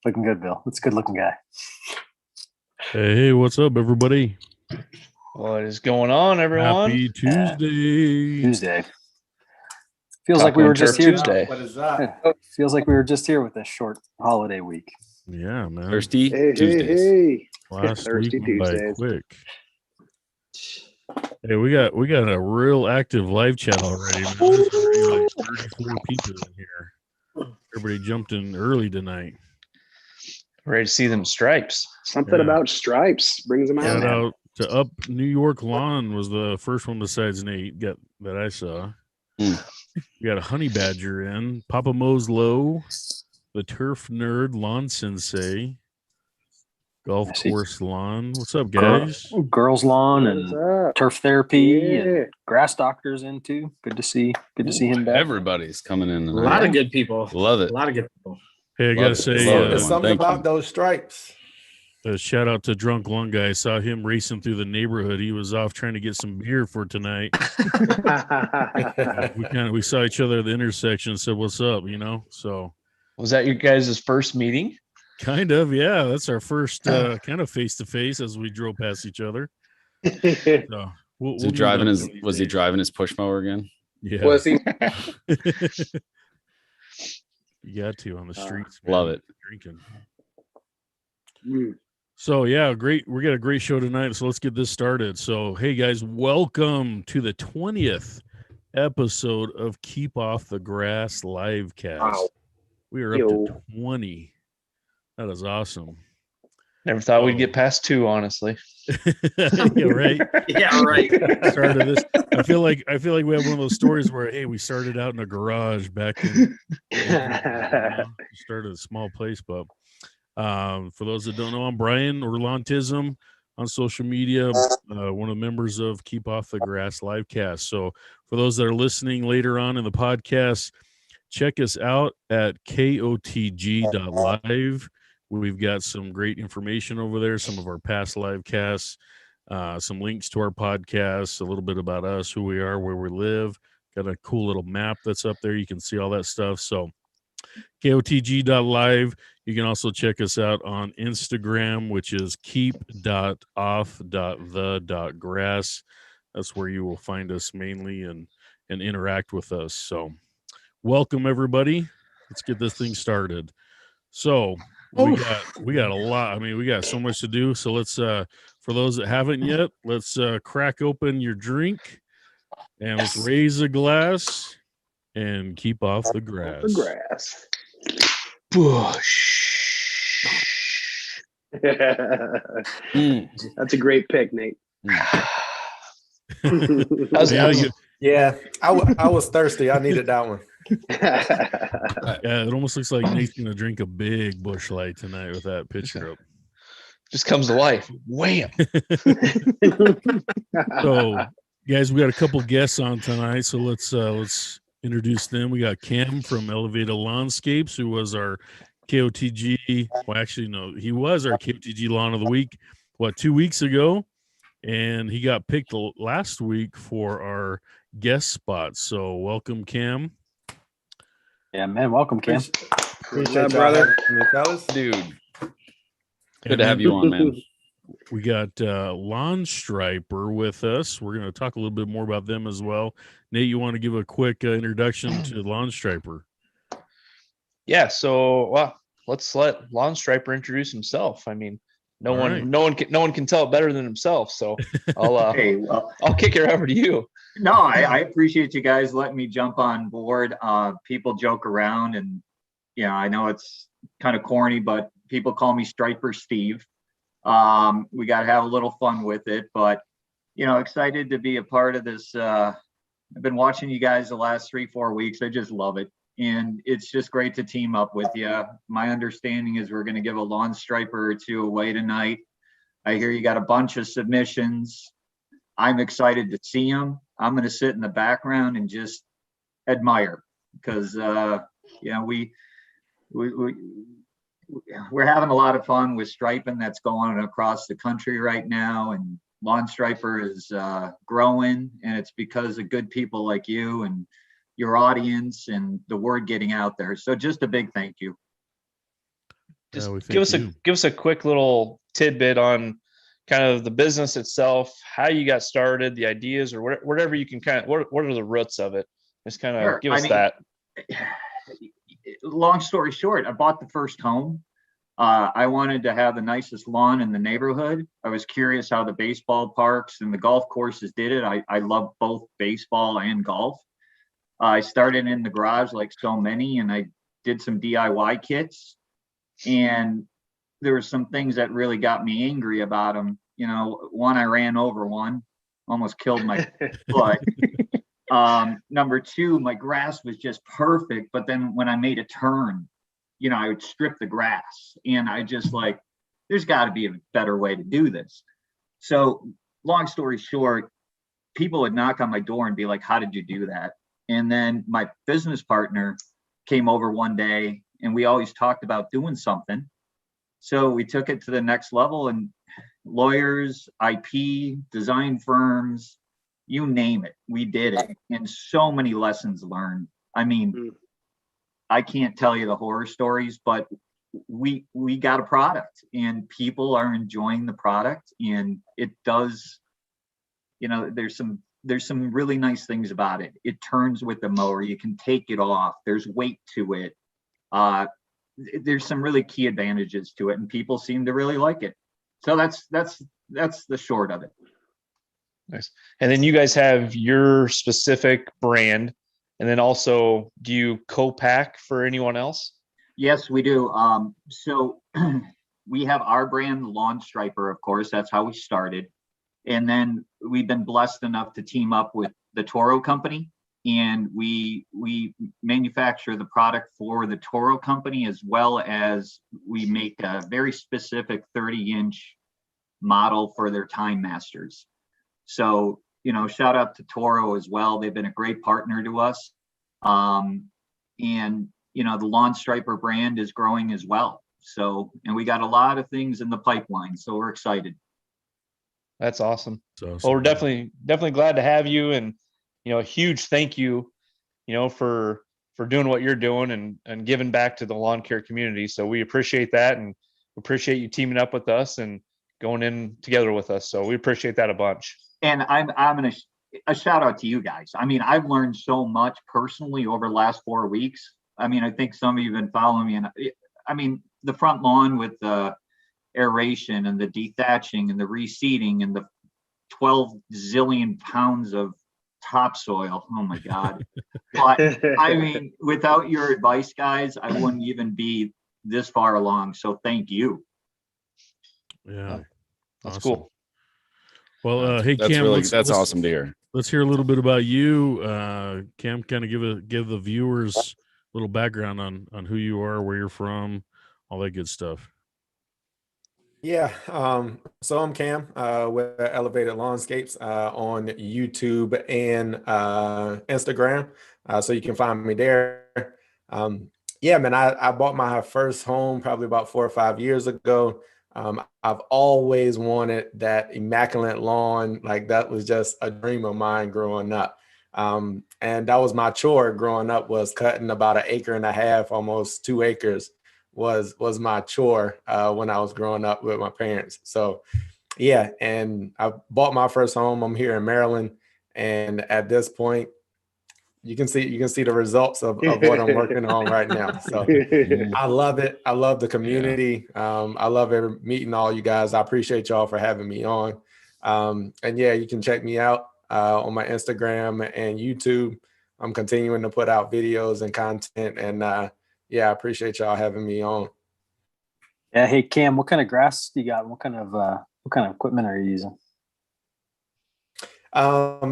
Looking good, Bill. That's a good looking guy. Hey, what's up, everybody? What is going on, everyone? Happy Tuesday. Tuesday. Feels like we Taco were and just Turf here. Tuesday. What is that? Feels like we were just here with this short holiday week. Yeah, man. Thirsty Hey, Tuesdays. hey. Last Thirsty week went by Tuesdays. quick. Hey, we got a real active live chat already, man. There's already like 34 people in here. Everybody jumped in early tonight. Ready to see them stripes. Something Yeah. about stripes brings them Shout out. out to Up New York Lawn was the first one besides Nate that I saw. Mm. We got a honey badger in. Papa Mo's Low, the Turf Nerd, Lawn Sensei, Golf I see. Course Lawn. What's up, guys? Girls lawn What's and up? turf therapy Yeah. and grass doctors in too. Good to see him back. Everybody's coming in A tonight. lot of good people. Love A it. lot of good people. Hey, I Love gotta it. say, Love it. There's something Thank about you. those stripes. shout out to Drunk Lung Guy. I saw him racing through the neighborhood. He was off trying to get some beer for tonight. We saw each other at the intersection and said, "What's up?" You know. So Was that your guys' first meeting? kind of, yeah. That's our first kind of face to face as we drove past each other. So Was he driving his push mower again? Yeah. Was he? You got to on the streets. Love man, it. Drinking. Mm. So yeah, great. We got a great show tonight. So let's get this started. So hey guys, welcome to the 20th episode of Keep Off the Grass livecast. Wow. We are up Yo. to 20. That is awesome. Never thought Oh. we'd get past 2, honestly. Yeah, right. Yeah, right. Started this. I feel like we have one of those stories where hey, we started out in a garage back in started a small place, but for those that don't know, I'm Brian or Lawntism on social media, one of the members of Keep Off the Grass livecast. So for those that are listening later on in the podcast, check us out at KOTG.live. We've got some great information over there, some of our past live casts, some links to our podcasts, a little bit about us, who we are, where we live. Got a cool little map that's up there. You can see all that stuff. So KOTG.live. You can also check us out on Instagram, which is keep.off.the.grass. That's where you will find us mainly and interact with us. So welcome, everybody. Let's get this thing started. So we got a lot. I mean, we got so much to do. So let's for those that haven't yet, let's crack open your drink and let's raise a glass and keep off the grass. The grass. Bush. Mm. That's a great pick, Nate. How's Yeah, that? Yeah, I was thirsty. I needed that one. Yeah, it almost looks like Nate's gonna drink a big Bush Light tonight with that picture up. Just comes to life. Wham. So, guys, we got a couple guests on tonight, so let's introduce them. We got Cam from Elevated Lawnscapes, who was our KOTG. Well, actually, no, he was our KOTG Lawn of the Week. 2 weeks ago, and he got picked last week for our guest spot. So, welcome, Cam. Yeah, man. Welcome, Cam. Appreciate What's up, y'all brother? having me, fellas. Dude, And good to have then you on, man. We got Lawn Stryper with us. We're going to talk a little bit more about them as well. Nate, you want to give a quick introduction to Lawn Stryper? Yeah, so let's let Lawnstriper introduce himself. I mean, no All one right. can tell it better than himself. So I'll Hey, well, I'll kick it over to you. no, I appreciate you guys letting me jump on board. People joke around, and I know it's kind of corny, but people call me Stryper Steve. We got to have a little fun with it, but excited to be a part of this. I've been watching you guys the last 3-4 weeks. I just love it, and it's just great to team up with you. My understanding is we're going to give a lawn striper or two away tonight. I hear you got a bunch of submissions. I'm excited to see them. I'm going to sit in the background and just admire, because we're having a lot of fun with striping that's going across the country right now, and Lawn Striper is growing, and it's because of good people like you and your audience and the word getting out there. So just a big thank you. just we give thank you. us a quick little tidbit on kind of the business itself, how you got started, the ideas, or whatever you can kind of, what are the roots of it? Just kind of Sure. give us that. Long story short, I bought the first home. I wanted to have the nicest lawn in the neighborhood. I was curious how the baseball parks and the golf courses did it. I love both baseball and golf. I started in the garage like so many, and I did some DIY kits. And there were some things that really got me angry about them. You know, one, I ran over one, almost killed my foot. Number two, my grass was just perfect. But then when I made a turn, you know, I would strip the grass, and I just like, there's got to be a better way to do this. So long story short, people would knock on my door and be like, how did you do that? And then my business partner came over one day, and we always talked about doing something. So we took it to the next level, and lawyers, IP, design firms, you name it, we did it. And so many lessons learned. I mean, I can't tell you the horror stories, but we got a product, and people are enjoying the product, and it does, you know, there's some really nice things about it. It turns with the mower, you can take it off, there's weight to it. There's some really key advantages to it, and people seem to really like it. So that's the short of it. Nice. And then you guys have your specific brand. And then also, do you co-pack for anyone else? Yes, we do. So we have our brand, Stryper, of course. That's how we started. And then we've been blessed enough to team up with the Toro company. And we manufacture the product for the Toro company, as well as we make a very specific 30-inch model for their Time Masters. So, you know, shout out to Toro as well. They've been a great partner to us. And, you know, the Stryper brand is growing as well. So, and we got a lot of things in the pipeline, so we're excited. That's awesome. Awesome. Well, we're definitely glad to have you. And, you know, a huge thank you, you know, for doing what you're doing and giving back to the lawn care community. So we appreciate that, and appreciate you teaming up with us and going in together with us. So we appreciate that a bunch. And I'm going to a shout out to you guys. I mean, I've learned so much personally over the last 4 weeks. I mean, I think some of you have been following me, and I mean, the front lawn with the aeration and the dethatching and the reseeding and the 12 zillion pounds of topsoil. Oh my God. But I mean, without your advice, guys, I wouldn't even be this far along. So thank you. Yeah. That's awesome. cool. Well, hey, that's Cam, really, that's awesome to hear. Let's hear a little bit about you. Cam, kind of give the viewers a little background on who you are, where you're from, all that good stuff. Yeah. So I'm Cam with Elevated Lawnscapes on YouTube and Instagram. So you can find me there. Yeah, man, I bought my first home probably about 4 or 5 years ago. I've always wanted that immaculate lawn. Like, that was just a dream of mine growing up. And that was my chore growing up, was cutting about 1.5 acres, almost 2 acres was my chore when I was growing up with my parents. So yeah, and I bought my first home. I'm here in Maryland, and at this point, you can see the results of what I'm working on right now. So I love it. I love the community. I love meeting all you guys. I appreciate y'all for having me on. And yeah, you can check me out on my Instagram and YouTube. I'm continuing to put out videos and content, and yeah, I appreciate y'all having me on. Yeah. Hey, Cam, what kind of grass do you got? What kind of equipment are you using?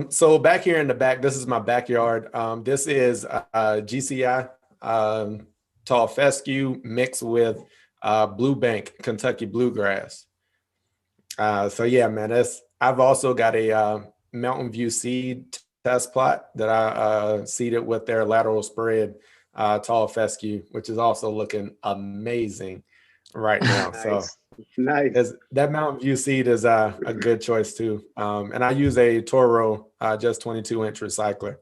So back here in the back, this is my backyard. This is GCI tall fescue mixed with Blue Bank Kentucky bluegrass. So yeah, man, I've also got a Mountain View seed test plot that I seeded with their lateral spread tall fescue, which is also looking amazing right now. Nice. So Nice. that Mountain View seed is a good choice too. And I use a Toro just 22-inch recycler.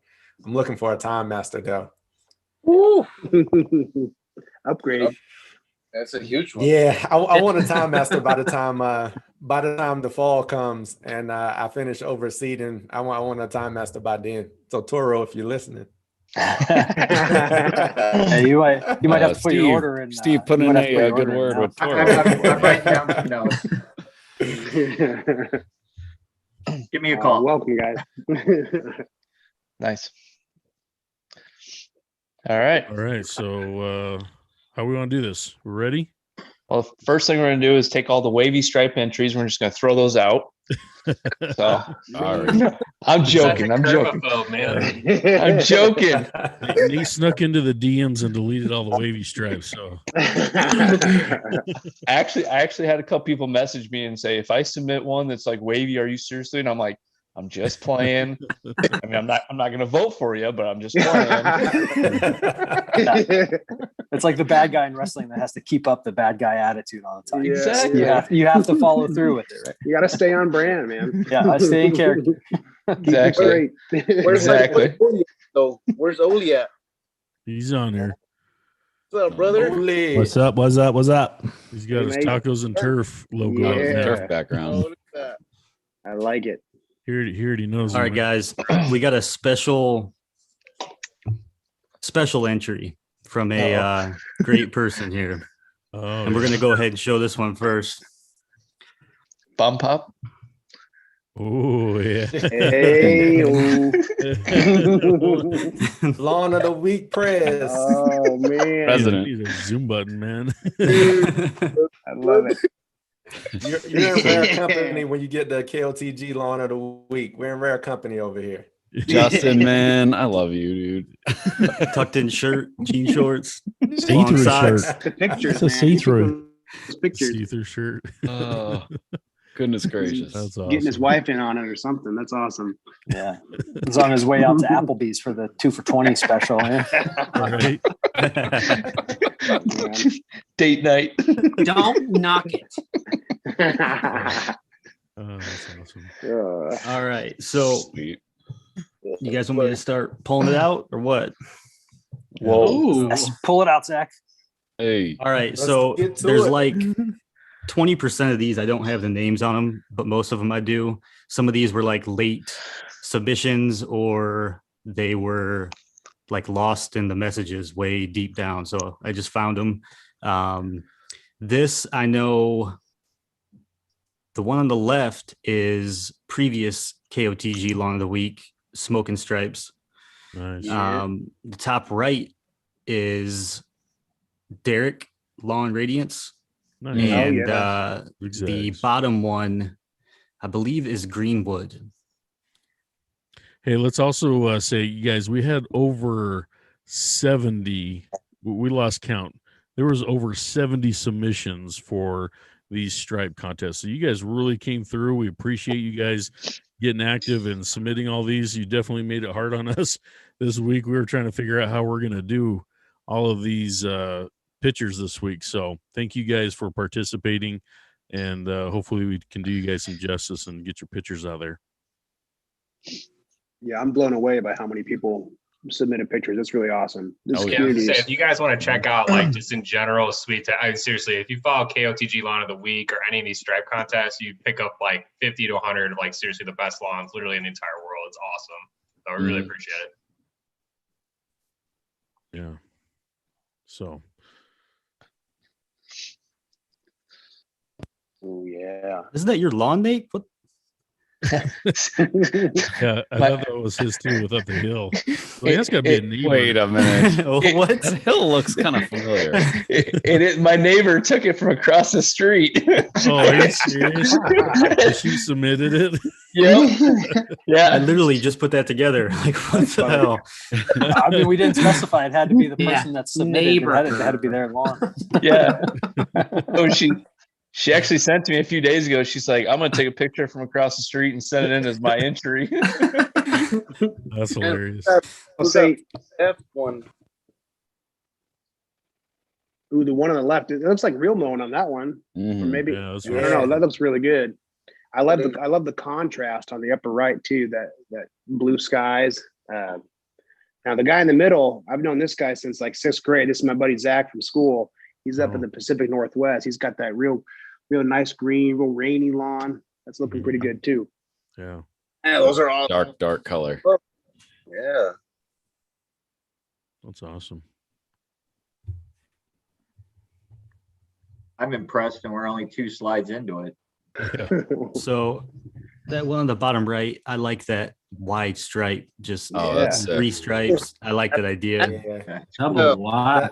I'm looking for a Time Master though. Woo! Upgrade. That's a huge one. Yeah, I want a time master by the time the fall comes and I finish overseeding. I want a time master by then. So Toro, if you're listening. Yeah, you might have to put your order in. Steve, put in a good word with Toro. I'm writing down some notes. Give me a call. Welcome, guys. Nice. All right. All right. So how we want to do this? We're ready? Well, first thing we're going to do is take all the wavy stripe entries. We're just going to throw those out. So I'm joking. I'm joking. Man. I'm joking. He snuck into the DMs and deleted all the wavy stripes. So I actually had a couple people message me and say, if I submit one that's like wavy, are you seriously? And I'm like, I'm just playing. I mean, I'm not going to vote for you, but I'm just playing. It's like the bad guy in wrestling that has to keep up the bad guy attitude all the time. Yeah, Exactly. You have to follow through with it, right? You got to stay on brand, man. Yeah, I stay in character. Exactly. Exactly. So where's Olee at? he's on there. What's up, brother? Holy. What's up? What's up? What's up? He's got his Hey, mate. tacos and turf logo out Yeah. there. Turf background. Oh, look at that. I like it. He already knows. All him, right, guys. We got a special entry from a great person here. Oh, And we're going to go ahead and show this one first. Bum pop. Oh, yeah. Hey, Lawn of the week press. oh man, President. He's a Zoom button, man. I love it. You're in rare company when you get the KOTG lawn of the week. We're in rare company over here. Justin, man, I love you, dude. Tucked in shirt, jean shorts, long See-through socks. shirt. The pictures, It's a man. see-through. Those pictures. See-through shirt. Oh, goodness gracious. That's awesome. Getting his wife in on it or something. That's awesome. Yeah, he's on his way out to Applebee's for the 2 for $20 special. Yeah. Right? Date night. Don't knock it. Oh, that's awesome. All right. So Sweet. you guys want me to start pulling it out or what? Whoa. Yes, pull it out, Zach. Hey. All right. Let's So get to there's it. like 20% of these I don't have the names on them, but most of them I do. Some of these were like late submissions or they were like lost in the messages way deep down. So I just found them. This I know the one on the left is previous KOTG Lawn of the Week, Smoking Stripes. Nice. The top right is Derek Lawn Radiance. Nice. And yeah. the Exactly. bottom one, I believe, is Greenwood. Hey, let's also say, you guys, we had over 70. We lost count. There was over 70 submissions for these stripe contests. So you guys really came through. We appreciate you guys getting active and submitting all these. You definitely made it hard on us this week. We were trying to figure out how we're going to do all of these pictures this week. So thank you guys for participating. And hopefully we can do you guys some justice and get your pictures out there. Yeah, I'm blown away by how many people submitted pictures. It's really awesome. This Oh, yeah. community Say, is- if you guys want to check out, like, just in general, sweet. Seriously, if you follow KOTG Lawn of the Week or any of these stripe contests, you pick up like 50 to 100 of, like, seriously the best lawns literally in the entire world. It's awesome. So we really appreciate it. Yeah. So Oh yeah. Isn't that your lawn, Nate? What? yeah, I thought that was his too with Up the Hill. Well, that's got to be a neighbor. Wait a minute. What? That hill looks kind of familiar. My neighbor took it from across the street. Oh, are you serious? She submitted it. Yep. I Yeah. literally just put that together. Like, what the hell? I mean, we didn't specify it had to be the person Yeah. that submitted. It had to be their Neighbor. lawn. Yeah. Oh, she actually sent to me a few days ago. She's like, I'm going to take a picture from across the street and send it in as my entry. That's hilarious. I'll say, F1. ooh, the one on the left, it looks like real mowing on that one. Or Mhm. maybe Yeah, that's I right. don't know. That looks really good. I love the contrast on the upper right too. That blue skies. Now the guy in the middle, I've known this guy since like 6th grade. This is my buddy Zach from school. He's up in the Pacific Northwest. He's got that real nice green, real rainy lawn. That's looking pretty good too. Yeah. Yeah, those are all dark color. Yeah. That's awesome. I'm impressed, and we're only 2 slides into it. Yeah. So that one on the bottom right, I like that wide stripe, just that's 3 stripes. I like that idea. Yeah. Double wide.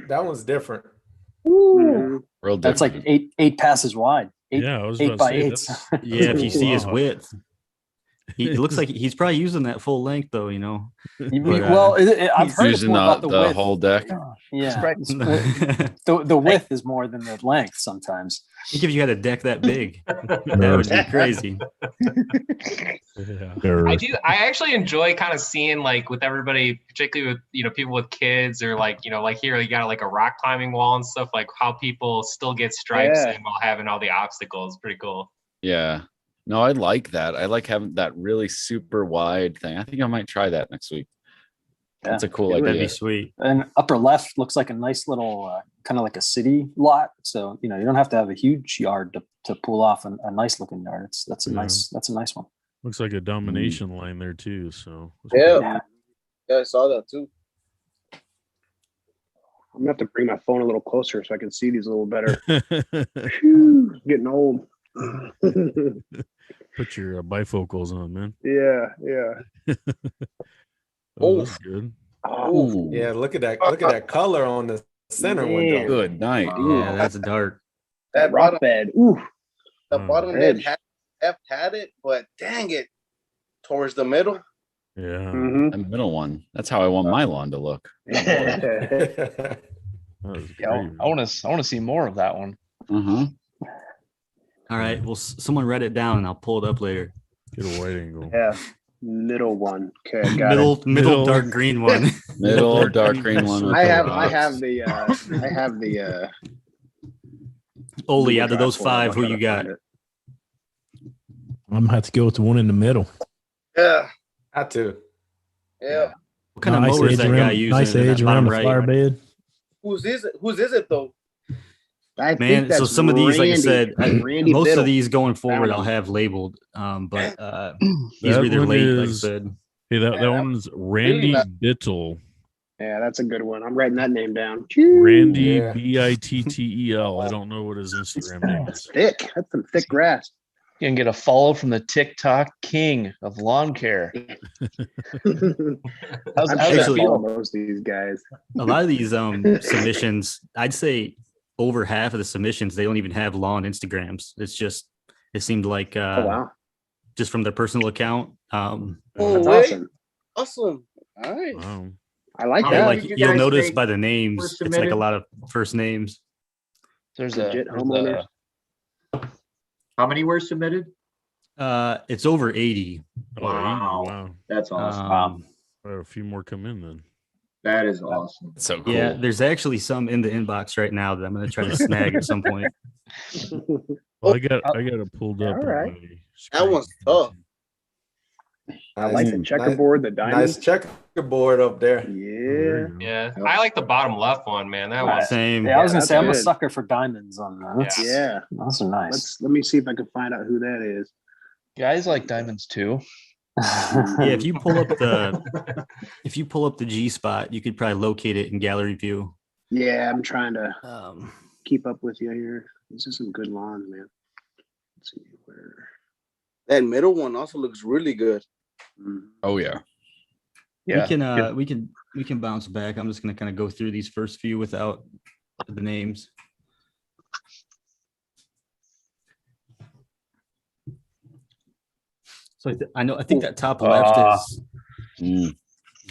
That one's different. Mhm. Real That's different. like eight passes wide. Eight, Yeah, I was 8 about to by say, 8s. Yeah, if you see his Wow. width, it looks like he's probably using that full length though, you know. Well, I've heard it's Using more about the width. whole deck. Yeah, Right. the width is more than the length sometimes. I think if you had a deck that big, that would be crazy. Yeah. I actually enjoy kind of seeing like with everybody, particularly with people with kids or like like here you got like a rock climbing wall and stuff, like how people still get stripes in while having all the obstacles. Pretty cool. Yeah. No, I like that. I like having that really super wide thing. I think I might try that next week. That's a cool idea. That'd be sweet. And upper left looks like a nice little kind of like a city lot. So you don't have to have a huge yard to pull off a nice looking yard. That's a nice one. Looks like a domination line there too. So Yeah, I saw that too. I'm gonna have to bring my phone a little closer so I can see these a little better. Whew, getting old. Put your bifocals on, man. Yeah. Oh, that's good. Oh, Yeah, look at that color on the center one. Though. Good night. Yeah, that's dark. That rock bottom, bed. Ooh, the bottom edge. left had it, but dang it, towards the middle. Yeah. Mhm. The middle one. That's how I want my lawn to look. That was Yeah, great. I want to see more of that one. All right. Well, someone write it down and I'll pull it up later. Get a wide angle. Yeah. Middle one. Okay, got it. Middle dark green one. Middle dark green one. with I the have rocks. the Olee, out of those Google Drive 5, folder. who you got? I'm gonna have to go with the one in the middle. Yeah, I too. yeah. What kind of mower is that guy using? Nice in that edge around bottom the right? flower bed. Whose is it though? I think Man, so that's some of these, like I Randy. said, Randy most Biddle. of these going forward, Found I'll him. have labeled. But That these are either one late, like I is- said. Hey, that one's Randy not- Bittel. Yeah, that's a good one. I'm writing that name down. Randy Yeah. Bittel. I don't know what his Instagram name is. Thick. That's some thick grass. You can get a follow from the TikTok king of lawn care. How's I'm that sure I Actually- follow most of these guys. A lot of these submissions, I'd say over half of the submissions, they don't even have lawn Instagrams. It seemed like Oh wow, just from their personal account. Oh, that's wait. awesome. Awesome. All right. Wow. I like How Yeah, that. many like did you you'll guys notice say by the were names, it's like submitted? a lot of first names. There's Legit there's homeowners. How many were submitted? It's over 80. Oh, Wow. wow. That's awesome. A few more come in then. That is awesome. So cool. Yeah, there's actually some in the inbox right now that I'm going to try to snag at some point. Well, I got it pulled up. All on right. my That screen. one's tough. I like the checkerboard, the diamond. Nice checkerboard up there. Yeah. Yeah, I like the bottom left one, man. That Right. was Same. Yeah, I was gonna that's say I'm a good. sucker for diamonds on that. Yeah. Those are nice. Let me see if I can find out who that is. guys like diamonds too. Yeah, if you pull up the G spot, you could probably locate it in gallery view. Yeah, I'm trying to keep up with you here. This is some good lawns, man. Let's see where. That middle one also looks really good. Oh yeah. Yeah, We can bounce back. I'm just gonna kind of go through these first few without the names. So I think that top left is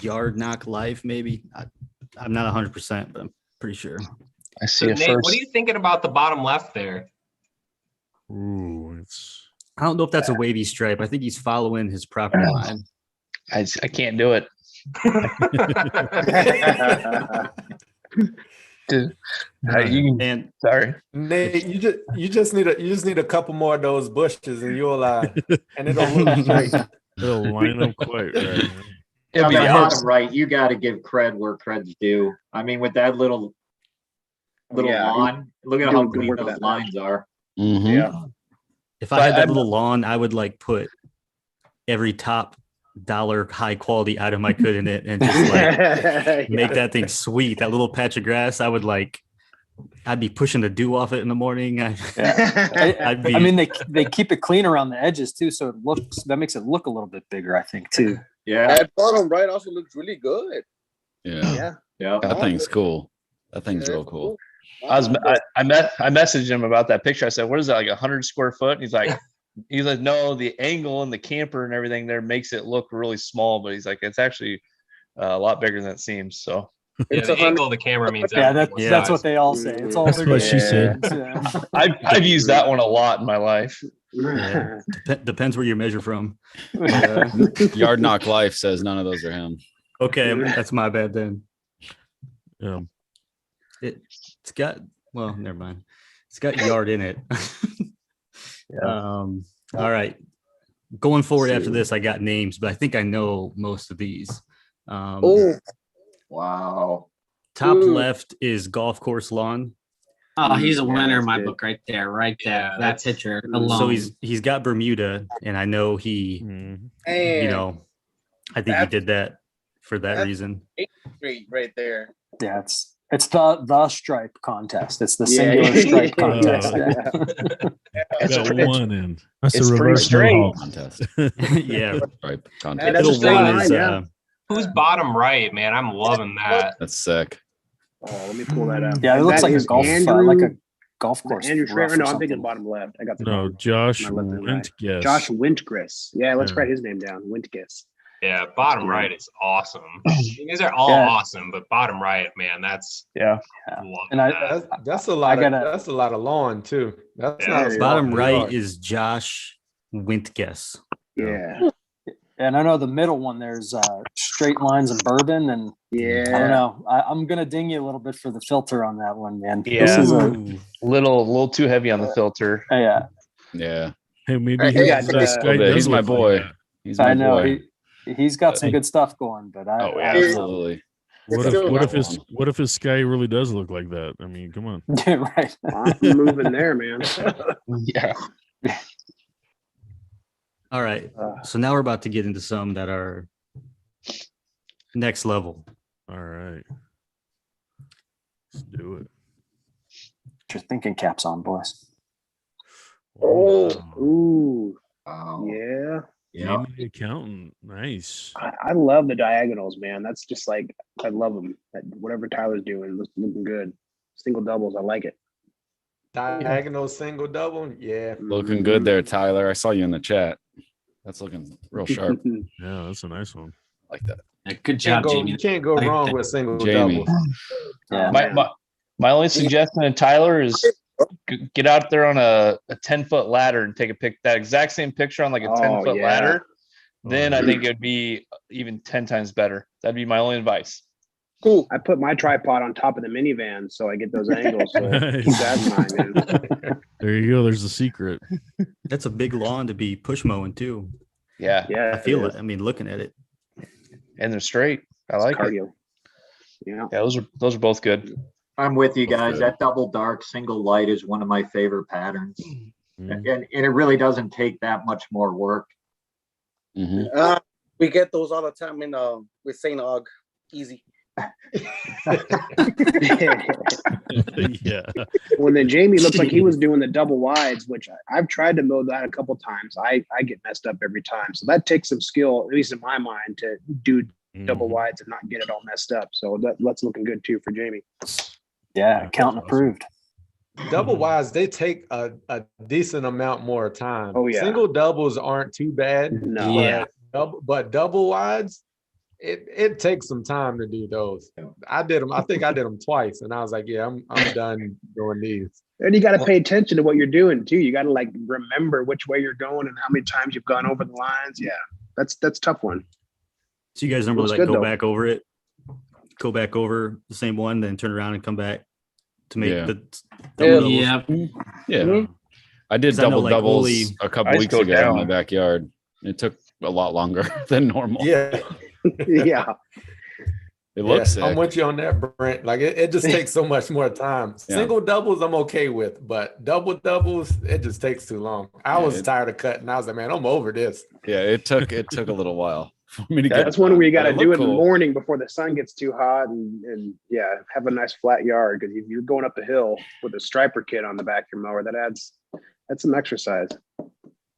Yard Knock Life, maybe. I'm not 100%, but I'm pretty sure. I see So it Nate, first. what are you thinking about the bottom left there? Ooh, it's I don't know if that's a wavy stripe. I think he's following his property line. I can't do it. Dude, And sorry. Nate, you just need a couple more of those bushes and you'll and it'll look straight. it'll line up quite right. man. On the Yeah, bottom right, you got to give cred where cred's due. I mean, with that little little Yeah. lawn. Look at Doing how good clean work with those that. lines are. Mhm. Yeah. If I had that little lawn, I would like put every top dollar high quality item I could in it and just like make that thing sweet. That little patch of grass, I would like. I'd be pushing the dew off it in the morning. I'd be. I mean, they keep it clean around the edges too, so that makes it look a little bit bigger, I think, too. Yeah. That bottom right also looks really good. Yeah. Yeah. That thing's cool. That thing's real cool. I messaged him about that picture. I said, "What is that, like 100 square foot?" And he's like, "No, the angle and the camper and everything there makes it look really small." But he's like, "It's actually a lot bigger than it seems." So Yeah, the angle of the camera means Yeah, everything. that's what they all say. It's all That's what she said. I've used that one a lot in my life. Yeah. Depends where you measure from. Yard Knock Life says none of those are him. Okay, that's my bad then. Yeah. It's got never mind. It's got yard in it. All right. Going forward after this, I got names, but I think I know most of these. Wow. Top left is golf course lawn. Oh, he's a winner in my book right there. Yeah, That picture alone. So he's got Bermuda, and I know he, you know, I think he did that for that reason. 8th Street right there. Yeah, it's the stripe contest. It's the singular stripe contest. Got one in. That's It's a pretty reverse straight. Mohawk. Contest. Yeah. Stripe And contest. that's a Middle straight one line, is yeah. Who's bottom right, man? I'm loving that. That's sick. Oh, let me pull that up. Yeah, it looks That like a is golf, Andrew, like a golf course. Andrew rough Schrader. or No, I'm something. thinking bottom left. I got the No, Josh my left and right. Wintgess. Josh Wintgris. Yeah, let's Yeah. write his name down. Wintgis. Yeah, bottom right is awesome. These are all awesome, but bottom right, man, that's Yeah. loving And that. That's a lot. gotta- That's a lot of lawn too. That's Yeah. not a small Bottom right yard. is Josh Wintgess. Yeah. And I know the middle one, there's straight lines and bourbon. And Yeah. I don't know. I'm going to ding you a little bit for the filter on that one, man. Yeah. This is a, Ooh. little too heavy on the filter. yeah, Yeah. Hey, maybe Hey, he- yeah, this guy He's does my look like boy. that. He's my I know. boy. He's got some good stuff going, but I, Oh, I yeah, don't know. absolutely. What if his sky really does look like that? I mean, come on. Yeah, right. I'm moving there, man. Yeah. All right. So now we're about to get into some that are next level. All right. Let's do it. Get your thinking caps on, boys. Oh. Wow. Ooh. Wow. Yeah. Yeah. Jamie the accountant. Nice. I love the diagonals, man. That's just like, I love them. Whatever Tyler's doing, looking good. Single doubles, I like it. Diagonal single double. Yeah. Looking good there, Tyler. I saw you in the chat. That's looking real sharp. Yeah, that's a nice one. Like that. Good job, Jamie. You can't go wrong with single Jamie. double. Yeah. My only suggestion to Tyler is get out there on a 10-foot ladder and take that exact same picture on like a 10-foot yeah. ladder. Then I think it'd be even 10 times better. That'd be my only advice. Cool. I put my tripod on top of the minivan so I get those angles. So Nice. keep that in mind, man. There you go. There's the secret. That's a big lawn to be push mowing too. Yeah. Yeah, I feel it. I mean, looking at it. And they're straight. I like it. cardio. Yeah. Yeah, those are both good. I'm with you guys. Okay. That double dark single light is one of my favorite patterns. Mm. And it really doesn't take that much more work. Mhm. We get those all the time in with St. Og. Easy. Yeah. Well, then Jamie looked like he was doing the double wides, which I've tried to mow that a couple times. I get messed up every time. So that takes some skill, at least in my mind, to do double wides and not get it all messed up. So that's looking good too for Jamie. Yeah, accountant approved. Double wides, they take a decent amount more time. Oh, yeah. Single doubles aren't too bad. No. Yeah. But double wides, it takes some time to do those. I did them. I think I did them twice, and I was like, yeah, I'm done doing these. And you got to pay attention to what you're doing too. You got to like remember which way you're going and how many times you've gone over the lines. Yeah, that's a tough one. So you guys normally Looks like good, go though. back over it, go back over the same one, then turn around and come back to make Yeah. the double Yeah. doubles. Yeah. I did 'Cause I know, double like, doubles Olee- a couple I weeks go ago in my down. backyard. It took a lot longer than normal. Yeah. Yeah. It looks sick. I'm with you on that, Brent. Like it just takes so much more time. Yeah. Single doubles, I'm okay with, but double doubles, it just takes too long. I was tired of cutting. I was like, man, I'm over this. Yeah, it took a little while for me to get. That's one where you got to but do it in looked the cool. morning before the sun gets too hot, and have a nice flat yard, because if you're going up a hill with a Stryper kit on the back of your mower, that's some exercise.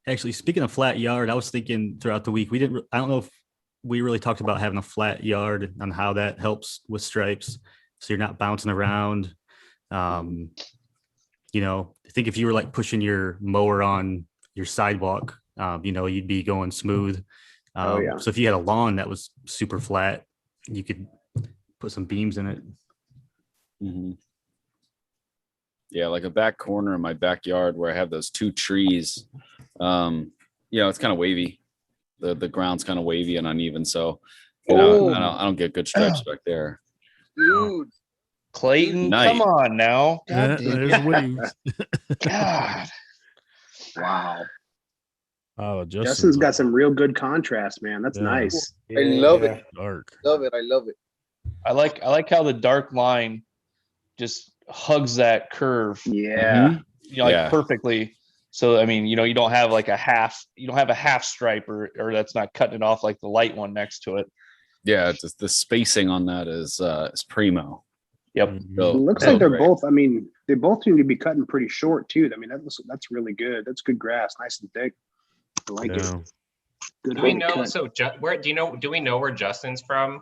Actually, speaking of flat yard, I was thinking throughout the week, I don't know if we really talked about having a flat yard and how that helps with stripes. So you're not bouncing around. You know, I think if you were like pushing your mower on your sidewalk, you know, you'd be going smooth. So if you had a lawn that was super flat, you could put some beams in it. Mm-hmm. Yeah, like a back corner in my backyard where I have those 2 trees. You know, it's kind of wavy. The ground's kind of wavy and uneven, so you know, I don't get good stripes back there. Dude, Clayton, Night. come on now. Yeah, there's waves. God. Wow. Oh, Justin's got some real good contrast, man. That's nice. I love it. Dark. Love it. I love it. I like how the dark line just hugs that curve. Yeah. You know, like perfectly. So I mean, you know, you don't have a half stripe or that's not cutting it off like the light one next to it. Yeah, just the spacing on that is primo. Yep. It looks like they're both. I mean, they both seem to be cutting pretty short too. I mean, that's really good. That's good grass, nice and thick. I like it. Good. Do we know? So, where do you know? Do we know where Justin's from?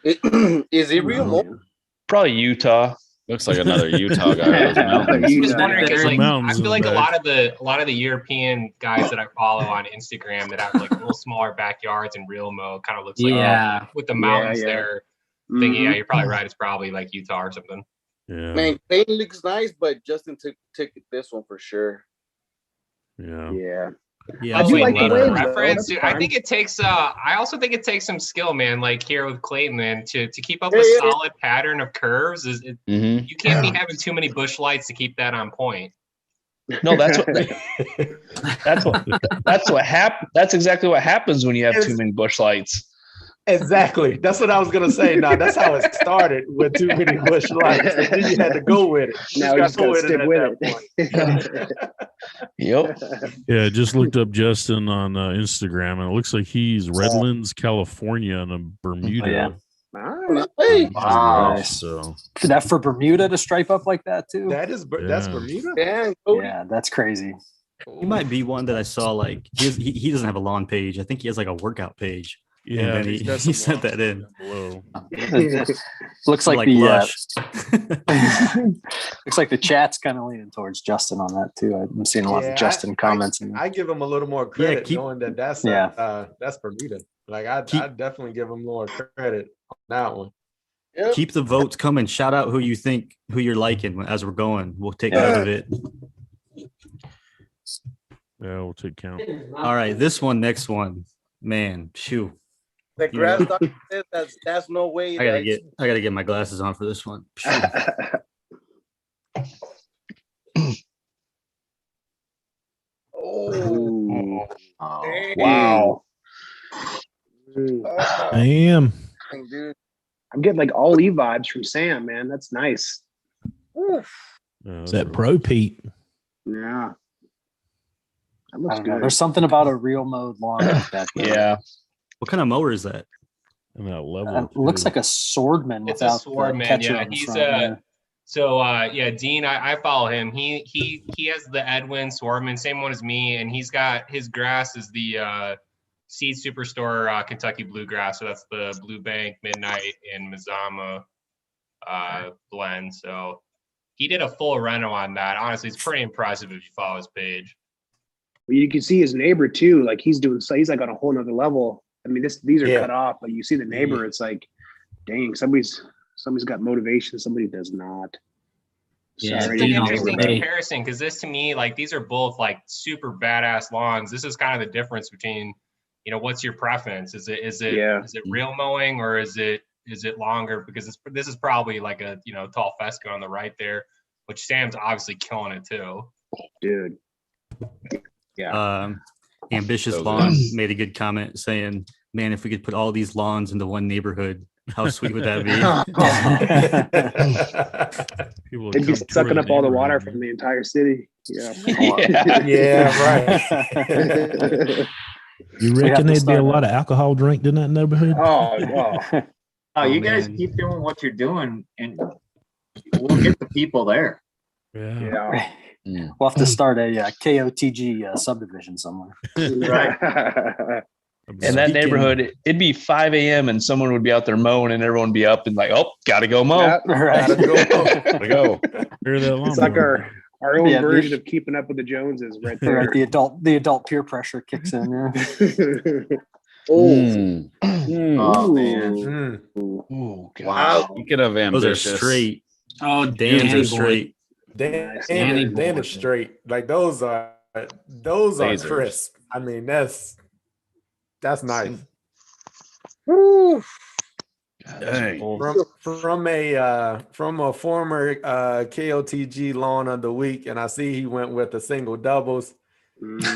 Is it real? Probably Utah. Looks like another Utah guy. I'm just wondering because like I feel like a lot of the European guys that I follow on Instagram that have like little smaller backyards and real mow kind of looks like with the mountains there. Thinking, you're probably right. It's probably like Utah or something. Yeah. Man, Clayton looks nice, but Justin took this one for sure. Yeah. Yeah. Yeah, I do like the waves, reference. though. I think it takes. I also think it takes some skill, man. Like here with Clayton, man, to keep up a solid pattern of curves. You can't be having too many bush lights to keep that on point. No, that's exactly what happens when you have too many bush lights. Exactly. That's what I was gonna say. No, that's how it started with too many bush lights. And then you had to go with it. Now you just gotta stick with it. Yep. Yeah, I just looked up Justin on Instagram, and it looks like he's Redlands, California, in Bermuda. Wow. So that for Bermuda to stripe up like that too. That's Bermuda. Yeah, that's crazy. He might be one that I saw. Like he doesn't have a lawn page. I think he has like a workout page. Yeah, and then he sent that in. Looks like Lush. Looks like the chat's kind of leaning towards Justin on that too. I'm seeing a lot of Justin comments. I give him a little more credit, knowing that that's Bermuda. Like I definitely give him more credit on that one. Yep. Keep the votes coming. Shout out who you're liking as we're going. We'll take note of it. Yeah, we'll take count. All right, next one, man. Phew. The grass doctor says that's no way. I gotta get my glasses on for this one. Wow. Damn. Dude. I'm getting like Olee vibes from Sam, man. That's nice. Is that Pro Pete? Yeah. That looks good. There's something about a real mowed lawn like that. Yeah. What kind of mower is that? And that level. Looks like a Swordman. It's a Swordman. Yeah, he's Dean. I follow him. He has the Edwin Swordman, same one as me, and he's got his grass is the Seed Superstore Kentucky Bluegrass. So that's the Blue Bank, Midnight, and Mazama blend. So he did a full reno on that. Honestly, it's pretty impressive if you follow his page. Well, you can see his neighbor too. Like he's like on a whole nother level. I mean, these are cut off, but you see the neighbor. It's like, dang, somebody's got motivation. Somebody does not. Yeah, it's an interesting comparison because this to me, like these are both like super badass lawns. This is kind of the difference between, what's your preference? Is it real mowing or is it longer? Because this is probably like a tall Fesco on the right there, which Sam's obviously killing it too. Dude. Yeah. Ambitious Lawn made a good comment saying man, if we could put all these lawns into one neighborhood, how sweet would that be? People would They'd be come tour sucking the up all the water neighborhood, from the entire city. Yeah. Yeah, right. You We have reckon to there'd be a start lot of alcohol drank in that neighborhood? Oh, Oh, you guys man. keep doing what you're doing, and we'll get the people there. Yeah. yeah. We'll have to start a KOTG subdivision somewhere. Right. In that neighborhood, it'd be 5 a.m. and someone would be out there mowing, and everyone would be up and like, oh, gotta go mow. Yeah, Right. Gotta go. Gotta go. Hear that it's like lawnmower. our own Yeah, version of keeping up with the Joneses right there. Right, the adult peer pressure kicks in. Yeah. Mm. Oh man. Mm. Oh, God. Wow. Speaking of Those ambitious, are straight. Oh, Dan's Danny are boy. straight. Danny Dan boy. is straight. Like those are Lasers. crisp. I mean, that's nice. Woo. Dang. From a former KOTG lawn of the week, and I see he went with the single doubles.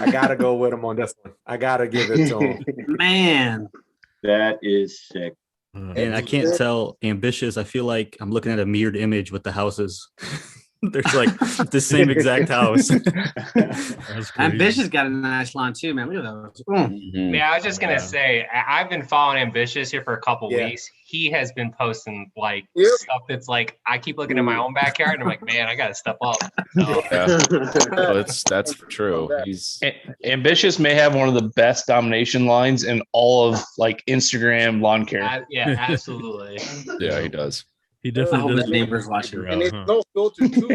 I gotta go with him on this one. I gotta give it to him. Man. That is sick. And I can't tell ambitious. I feel like I'm looking at a mirrored image with the houses. There's like the same exact house. That's crazy. Ambitious got a nice lawn too, man. Look at those. Mhm. Yeah, I was just gonna say, I've been following Ambitious here for a couple Yeah. weeks. He has been posting like Yep. stuff that's like I keep looking at my own backyard and I'm like, man, I gotta step up. So, Yeah. Well, that's true. He's Ambitious may have one of the best domination lines in all of like Instagram lawn care. yeah, absolutely. yeah, he does. He I definitely hope does. his neighbor's watching. figure And out, it's huh? no filter too.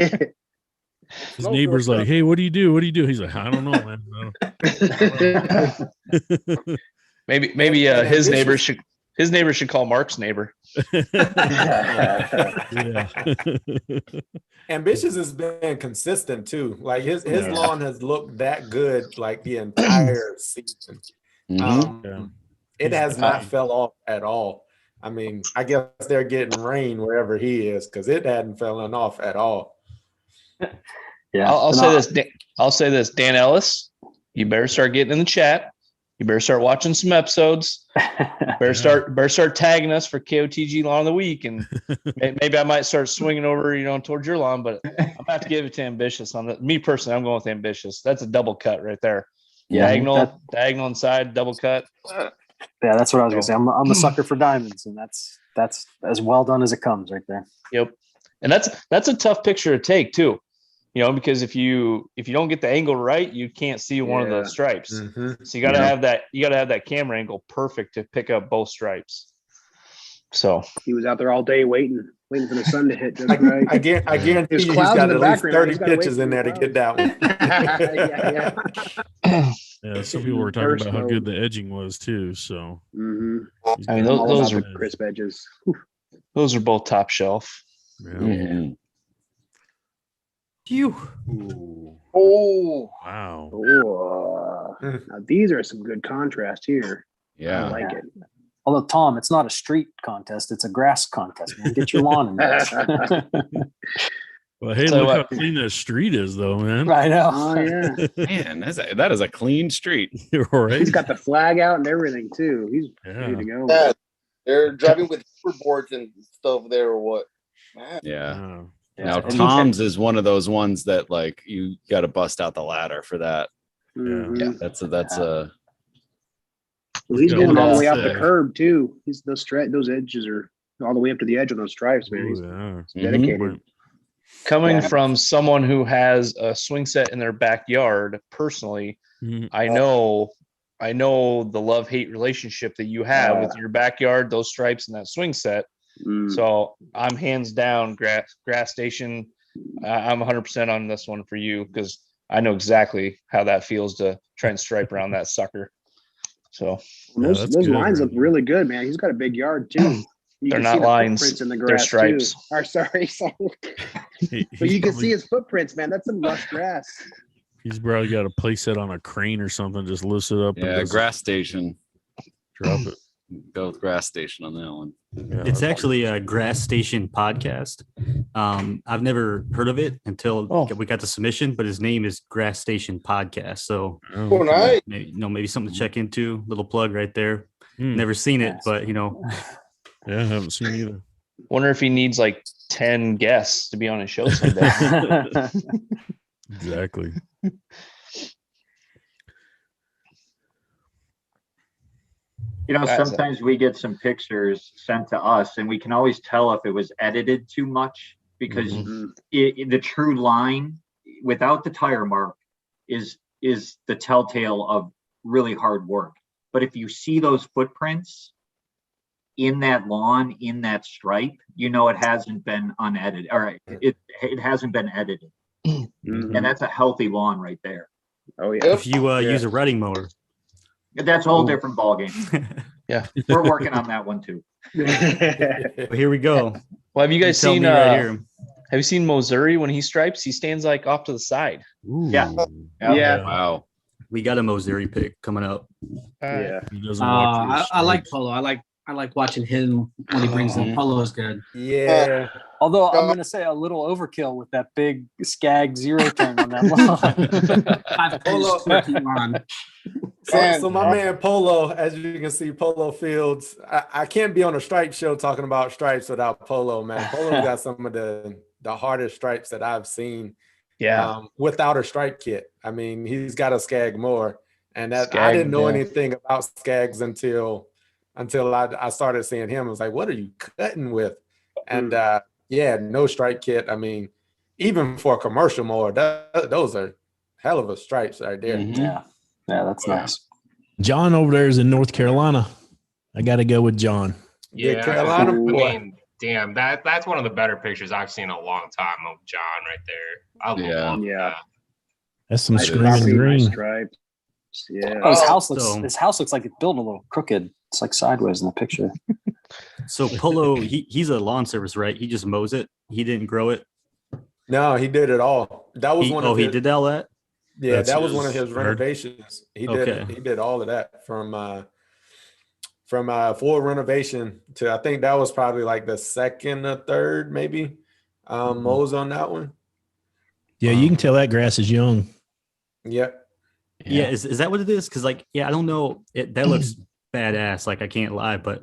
His no neighbor's filter. like, "Hey, what do you do? What do you do?" He's like, "I don't know, man." I don't Maybe his neighbor should call Mark's neighbor. yeah. Ambitious has been consistent too. Like his Yeah. lawn has looked that good like the entire season. Mhm. Yeah. It has not fell off at all. I mean, I guess they're getting rain wherever he is because it hadn't fallen off at all. Yeah. I'll say this. I'll say this. Dan Ellis, you better start getting in the chat. You better start watching some episodes. Better start tagging us for KOTG lawn of the week, and maybe I might start swinging over, towards your lawn. But I'm gonna have to give it to Ambitious on that. Me personally, I'm going with Ambitious. That's a double cut right there. Yeah, Diagonal inside, double cut. Yeah, that's what I was gonna say. I'm a sucker for diamonds, and that's as well done as it comes right there. Yep. And that's a tough picture to take too, because if you don't get the angle right, you can't see one of the stripes. Mm-hmm. So you gotta have that camera angle perfect to pick up both stripes. So He was out there all day waiting for the sun to hit just right. I guarantee There's you he's clouds got in at the least background. 30 He's gotta wait pitches for in the there to get that one. yeah. Yeah, some people were talking about how good the edging was too. So Mm-hmm. I mean, those are crisp edges. those are both top shelf. yeah. Mhm. Phew. Oh, Wow. Oh, now these are some good contrast here. I Yeah. like it. Although Tom, it's not a street contest; it's a grass contest. Man, get your lawn in there. Well, hey, So look how what- clean that street is, though, man. I know. Oh yeah, Man, that is a clean street. You're right. he's got the flag out and everything too. He's ready to go. yeah. They're driving with boards and stuff there or what? Man. Yeah. Wow. Now And Tom's is one of those ones that like you got to bust out the ladder for that. Mhm. That's a Well, he's Yeah, going all the that's way out the sick. curb too. He's those edges are all the way up to the edge of those stripes, man. He's Ooh, yeah. dedicated. Coming Yeah. from someone who has a swing set in their backyard, personally, Mhm. I know the love-hate relationship that you have with your backyard, those stripes, and that swing set. Mm. So I'm hands down grass station. I'm 100% on this one for you because I know exactly how that feels to try and stripe around that sucker. So Yeah, those that's good, lines look man. really good, man. He's got a big yard too. You They're can not see the lines, footprints in the they're grass stripes. too. Or sorry, He- but he's you can probably- see his footprints, man. That's some lush grass. He's probably got a place set on a crane or something. Just lifts it up. Yeah, and just grass station. drop it. Go with grass station on that one. Yeah, It's actually a Grass Station podcast. I've never heard of it until we got the submission, but his name is Grass Station Podcast. So Oh, nice. maybe something to check into. Little plug right there. Never seen it, but you know. Yeah, I haven't seen either. Wonder if he needs like 10 guests to be on his show someday. Exactly. You know, Guys, sometimes we get some pictures sent to us, and we can always tell if it was edited too much because the true line without the tire mark is the telltale of really hard work. But if you see those footprints in that lawn, in that stripe, you know it hasn't been unedited. All right, it hasn't been edited, and that's a healthy lawn right there. Oh yeah. If you use a rutting mower, that's a whole different ballgame. Yeah, we're working on that one too. But here we go. Well, have you guys tell seen me right here. Have you seen Missouri when he stripes? He stands like off to the side. Ooh. Yeah. Yeah. Wow. We got a Missouri pick coming up. Yeah. He doesn't watch his I like stripes. Polo. I like watching him when he brings in. Polo is good. Yeah. Although I'm going to say a little overkill with that big skag zero turn on that lawn. 5 Polo. 14 lawn. So my man Polo, as you can see, Polo Fields. I can't be on a stripe show talking about stripes without Polo, man. Polo's got some of the hardest stripes that I've seen. Yeah. Without a stripe kit. I mean, he's got a skag mower, and that I Skag, didn't know yeah. anything about skags until I started seeing him. I was like, what are you cutting with? And no stripe kit. I mean, even for a commercial mower, those are hell of a stripes right there. Yeah, that's nice. John over there is in North Carolina. I got to go with John. Yeah, Carolina I boy. mean, damn, that's one of the better pictures I've seen in a long time of John right there. I love that. That's some Nice screaming coffee, nice green. stripes. Yeah. Oh, his house looks like it's built a little crooked. It's like sideways in the picture. So Polo, he's a lawn service, right? He just mows it. He didn't grow it. No, he did it all. That was He did all that. Yeah, That's that was one of his his yard? renovations. He Okay. did all of that from full renovation to I think that was probably like the second or third maybe mows on that one. Yeah, you can tell that grass is young. Yep. Yeah, is that what it is? Because I don't know. That looks badass. Like I can't lie, but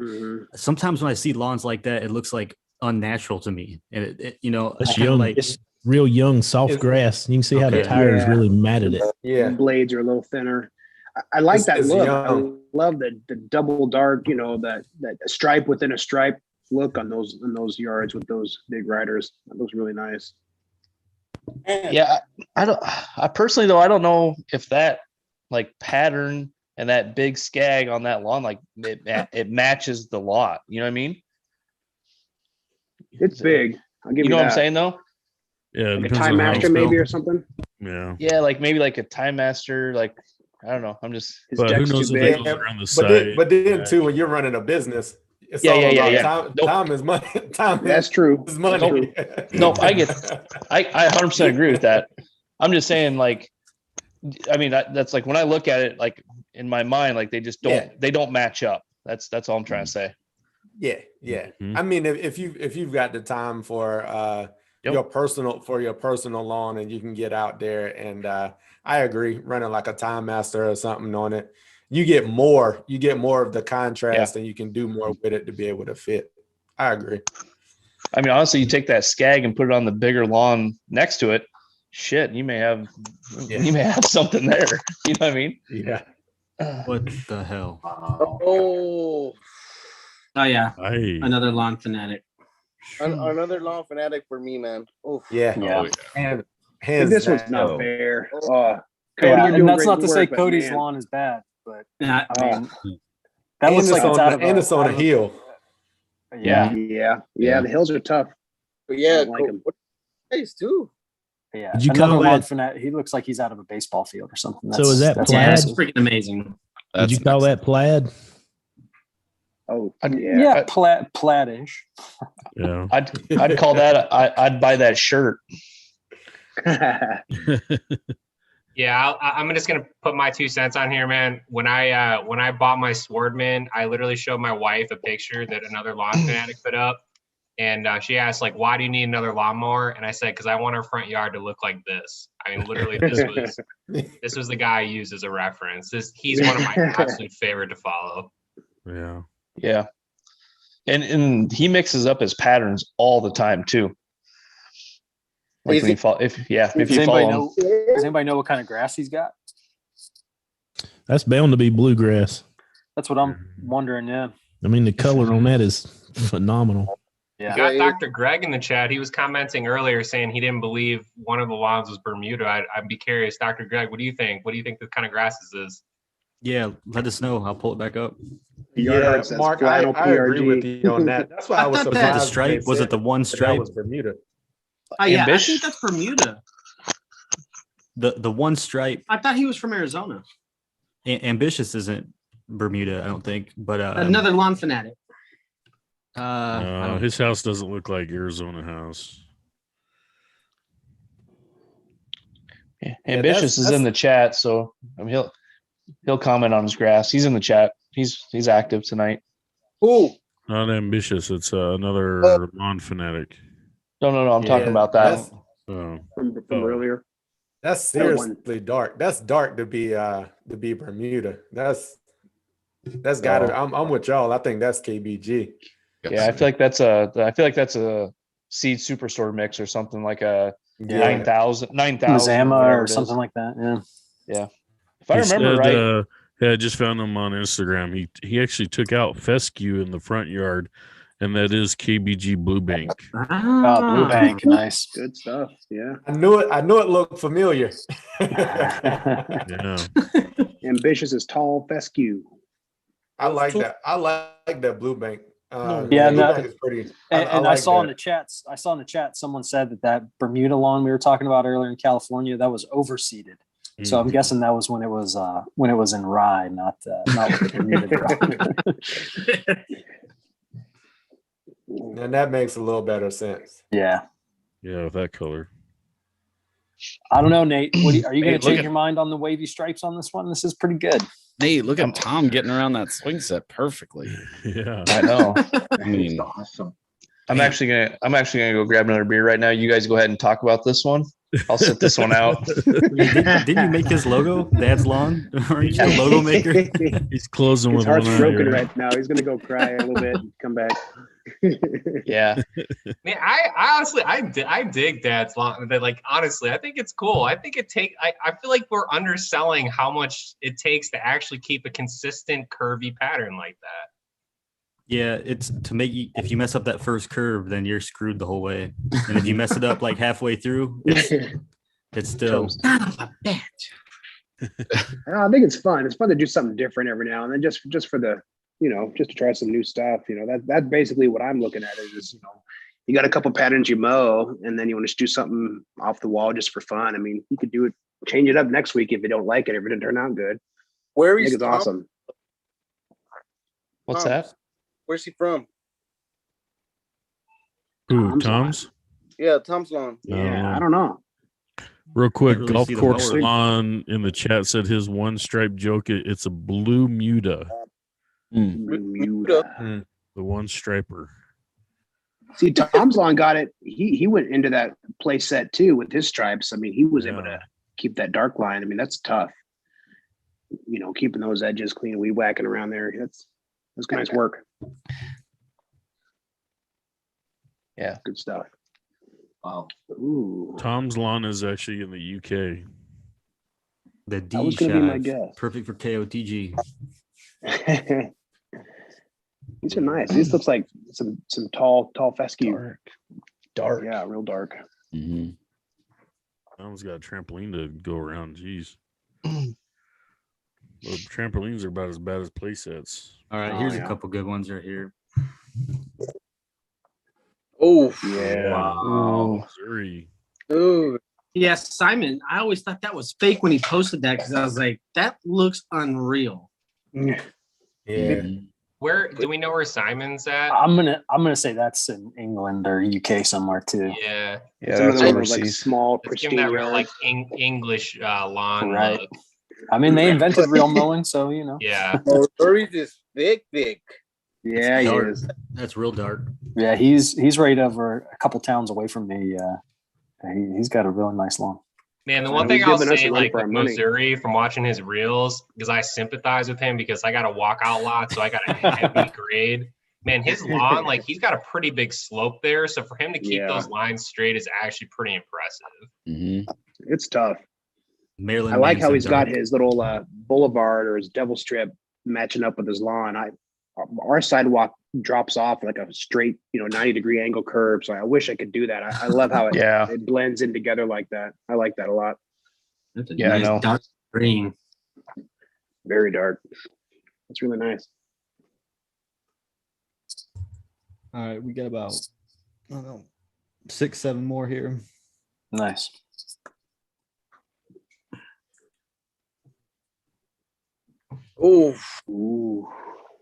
sometimes when I see lawns like that, it looks like unnatural to me. And it That's I kinda young. like It's real young, soft grass. You can see how the Okay. tires really matted it. Yeah. Blades are a little thinner. I like that It's look. young. I love the double dark, that stripe within a stripe look on those yards with those big riders. That looks really nice. Yeah, I personally though, I don't know if that like pattern and that big skag on that lawn, like it matches the lot. You know what I mean? It's big. I'll give you, You know that. what I'm saying though? Yeah, it Like a depends Time on how Master it's maybe built. or something. Yeah. Yeah, like maybe like a Time Master, like I don't know. I'm just His But who deck's knows too if big. it goes around the But side? then too, when you're running a business, it's Yeah, all yeah, about yeah. time. Nope. Time is money. Time That's true. is money. Nope, I 100% agree with that. I'm just saying, like, I mean, that's like when I look at it, like in my mind, like they just don't match up. That's all I'm trying to say. Yeah. Mhm. I mean, if you've got the time for your personal lawn and you can get out there and I agree, running like a Time Master or something on it, you get more of the contrast and you can do more with it to be able to fit. I agree. I mean, honestly, you take that skag and put it on the bigger lawn next to it. Shit, you may have something there. You know what I mean? Yeah. what the hell? Oh, yeah, Hey. another lawn fanatic. another lawn fanatic for me, man. Oh, Yeah. Yeah. And And this one's down. not fair. Oh. Cody, Yeah, you're and doing that's great not to say work, but Cody's man, lawn is bad, but Yeah, I mean, that looks like it's out of and it's on a hill. Yeah, Yeah. Yeah. The hills are tough. but yeah, I don't like 'em. Nice too. yeah. Did you Another call lawn that- fanatic. He looks like he's out of a baseball field or something. So is that that's plaid? it's impressive. freaking amazing. Did you call that plaid? Oh, I'd- yeah. Yeah, plaid-ish. Yeah. I'd call that. I'd buy that shirt. Yeah, I'm just gonna put my 2 cents on here, man. When I bought my Swordman, I literally showed my wife a picture that another lawn fanatic put up, and she asked like, "Why do you need another lawnmower?" And I said, "Because I want our front yard to look like this." I mean, literally, this was the guy I used as a reference. He's one of my absolute favorite to follow. Yeah. Yeah. And he mixes up his patterns all the time too. Like when if you follow him. Does anybody know what kind of grass he's got? That's bound to be bluegrass. That's what I'm wondering. Yeah. I mean, the color on that is phenomenal. Yeah. We got Dr. Greg in the chat. He was commenting earlier saying he didn't believe one of the lawns was Bermuda. I'd be curious, Dr. Greg, what do you think? What do you think the kind of grasses is? Yeah, let us know. I'll pull it back up. Yeah, Mark, I agree with you on that. That's why I was Was it surprised. the stripe? Was it the one that stripe? was Bermuda. Oh yeah, I Ambish? think that's Bermuda. The one stripe. I thought he was from Arizona. Ambitious isn't Bermuda, I don't think. But Another lawn fanatic. I don't- His house doesn't look like Arizona house. Yeah. Ambitious is in the chat, so I mean, he'll comment on his grass. He's in the chat. He's active tonight. Who? Not ambitious. It's another lawn fanatic. No. I'm talking about that. Oh. From earlier. That's seriously dark. That's dark to be Bermuda. That's got to. I'm with y'all. I think that's KBG. Yeah, I feel like that's a seed superstore mix or something like a 9,000 Zama or something like that. Yeah. Yeah. If I remember right. Yeah, I just found him on Instagram. He actually took out fescue in the front yard, and that is KBG Blue Bank. Oh, Blue Bank, nice. Good stuff. Yeah. I knew it looked familiar. Yeah. Ambitious is tall fescue. I like that. I like that Blue Bank. Yeah, Blue Bank is pretty. And I I saw that. in the chats. I saw in the chat someone said that Bermuda lawn we were talking about earlier in California that was overseeded. So I'm guessing that was when it was in rye, not with the Bermuda drop. And that makes a little better sense. Yeah. Yeah, with that color. I don't know, Nate. Are you going Hey, to change your mind on the wavy stripes on this one? This is pretty good. Hey, look at Tom getting around that swing set perfectly. Yeah. I know. I mean, Awesome. I'm actually gonna go grab another beer right now. You guys go ahead and talk about this one. I'll sit this one out. Didn't you make his logo? Dad's Lawn? Aren't you a logo maker? He's closing His with heart's one eye broken here. right now. He's gonna go cry a little bit and come back. Yeah. Man, I honestly I dig Dad's Lawn. But like honestly, I think it's cool. I think I feel like we're underselling how much it takes to actually keep a consistent curvy pattern like that. Yeah, it's to make you, if you mess up that first curve, then you're screwed the whole way. And if you mess it up like halfway through, it's still. Son of a bitch. I think it's fun. It's fun to do something different every now and then, just for the, just to try some new stuff. That's basically what I'm looking at is, you got a couple patterns you mow, and then you want to do something off the wall just for fun. I mean, you could do it, change it up next week if you don't like it, if it didn't turn out good. Where I is think it's Tom? awesome. What's that? Where's he from? Who, Tom's? Yeah, Tom's Lawn. Yeah, I don't know. Real quick, Can't really Golf see the Course mower. Lawn in the chat said his one stripe joke. It's a blue Muda, Bermuda. the one striper. See, Tom's Lawn got it. He went into that play set too with his stripes. I mean, he was able to keep that dark line. I mean, that's tough. Keeping those edges clean, weed whacking around there. That's nice work. Yeah, good stuff. Wow. Ooh. Tom's Lawn is actually in the UK. The That D was gonna be my shaft, guess. perfect for KOTG. These are nice. This looks like some tall fescue. Dark. Yeah, real dark. Mm-hmm. Tom's got a trampoline to go around. Jeez. Well, trampolines are about as bad as play sets. All right, here's a couple good ones right here. Oh, yeah. Wow. Missouri. Ooh. Yeah, Simon, I always thought that was fake when he posted that because I was like, that looks unreal. Yeah. Where do we know where Simon's at? I'm gonna say that's in England or UK somewhere too. Yeah. Yeah, Some of that's those are overseas. like small, Let's give pristine him that real like yards. English lawn Right. look. I mean, they invented real mowing, so Yeah. Missouri is big. Yeah, he Dark. is. That's real dark. Yeah, he's right over a couple towns away from me. He's got a really nice lawn. Man, the I one know he's thing I'll giving us say, a run like for our with money. Missouri, from watching his reels, because I sympathize with him because I got a walkout lot, so I got a heavy grade. Man, his lawn, like he's got a pretty big slope there, so for him to keep those lines straight is actually pretty impressive. It's tough. Maryland I like how Manson he's got dark. his little boulevard or his devil strip matching up with his lawn. Our sidewalk drops off like a straight, 90-degree angle curve. So I wish I could do that. I love how it blends in together like that. I like that a lot. That's a Yeah, I know. dark green. Very dark. It's really nice. All right, we got about 6, 7 more here. Nice. Ooh.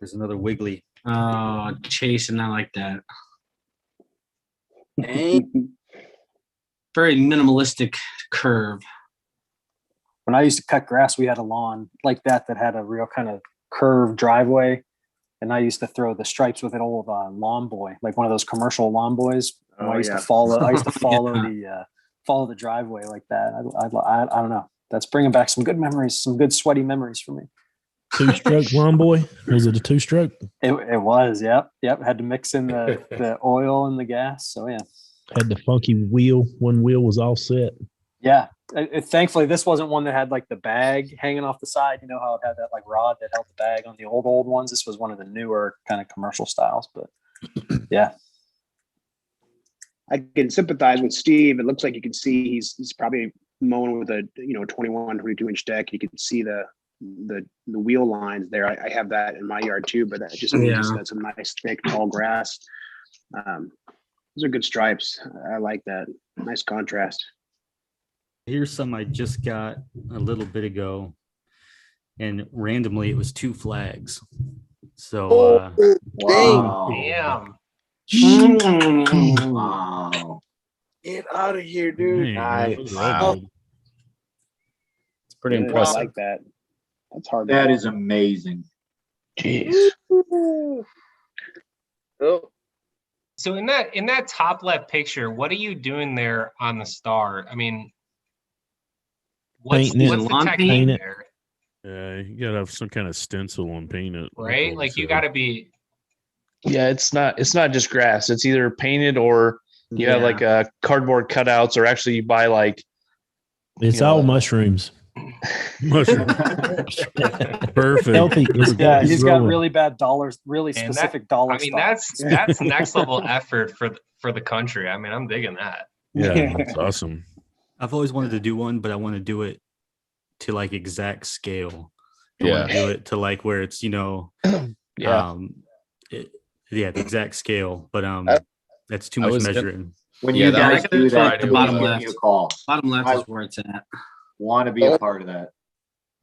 There's another wiggly. Oh, chasing, I like that. Very minimalistic curve. When I used to cut grass, we had a lawn like that had a real kind of curved driveway. And I used to throw the stripes with an old lawn boy, like one of those commercial lawn boys. And I used to follow the driveway like that. I don't know. That's bringing back some good memories, some good sweaty memories for me. 2-stroke lawn boy? Was it a 2-stroke? It was. Yep. Had to mix in the oil and the gas. So yeah. Had the funky wheel. One wheel was all set. Yeah. Thankfully, this wasn't one that had like the bag hanging off the side. You know how it had that like rod that held the bag on the old ones. This was one of the newer kind of commercial styles. But yeah. I can sympathize with Steve. It looks like you can see he's probably mowing with a 21, 22-inch deck. You can see the wheel lines there. I have that in my yard too, but that just means it's got some nice thick tall grass. Those are good stripes. I like that. Nice contrast. Here's some I just got a little bit ago, and randomly it was 2 flags. So Damn. Wow. Get out of here, dude. Nice. Wow. It's pretty Yeah, impressive. I like that. That's hard. That is amazing. Jeez. Oh, So in that top left picture, what are you doing there on the star? I mean, what's Painting it. the Lawn technique paint it. there? Yeah, you gotta have some kind of stencil and paint it. Right? Like you got to be. Yeah, it's not just grass. It's either painted or you have like cardboard cutouts, or actually you buy like It's all mushrooms. mushroom. Perfect. Healthy. Yeah, he's got growing. really bad dollars, really And specific dollar. I mean, stocks. that's next level effort for the country. I mean, I'm digging that. Yeah, that's awesome. I've always wanted to do one, but I want to do it to like exact scale. I Yeah. want to do it to like where it's, the exact scale, but that's too I much was gonna- measuring. When Yeah, you that guys was- do that, the please bottom give left. me a call. Bottom left I- is where it's at. Want to be a part of that.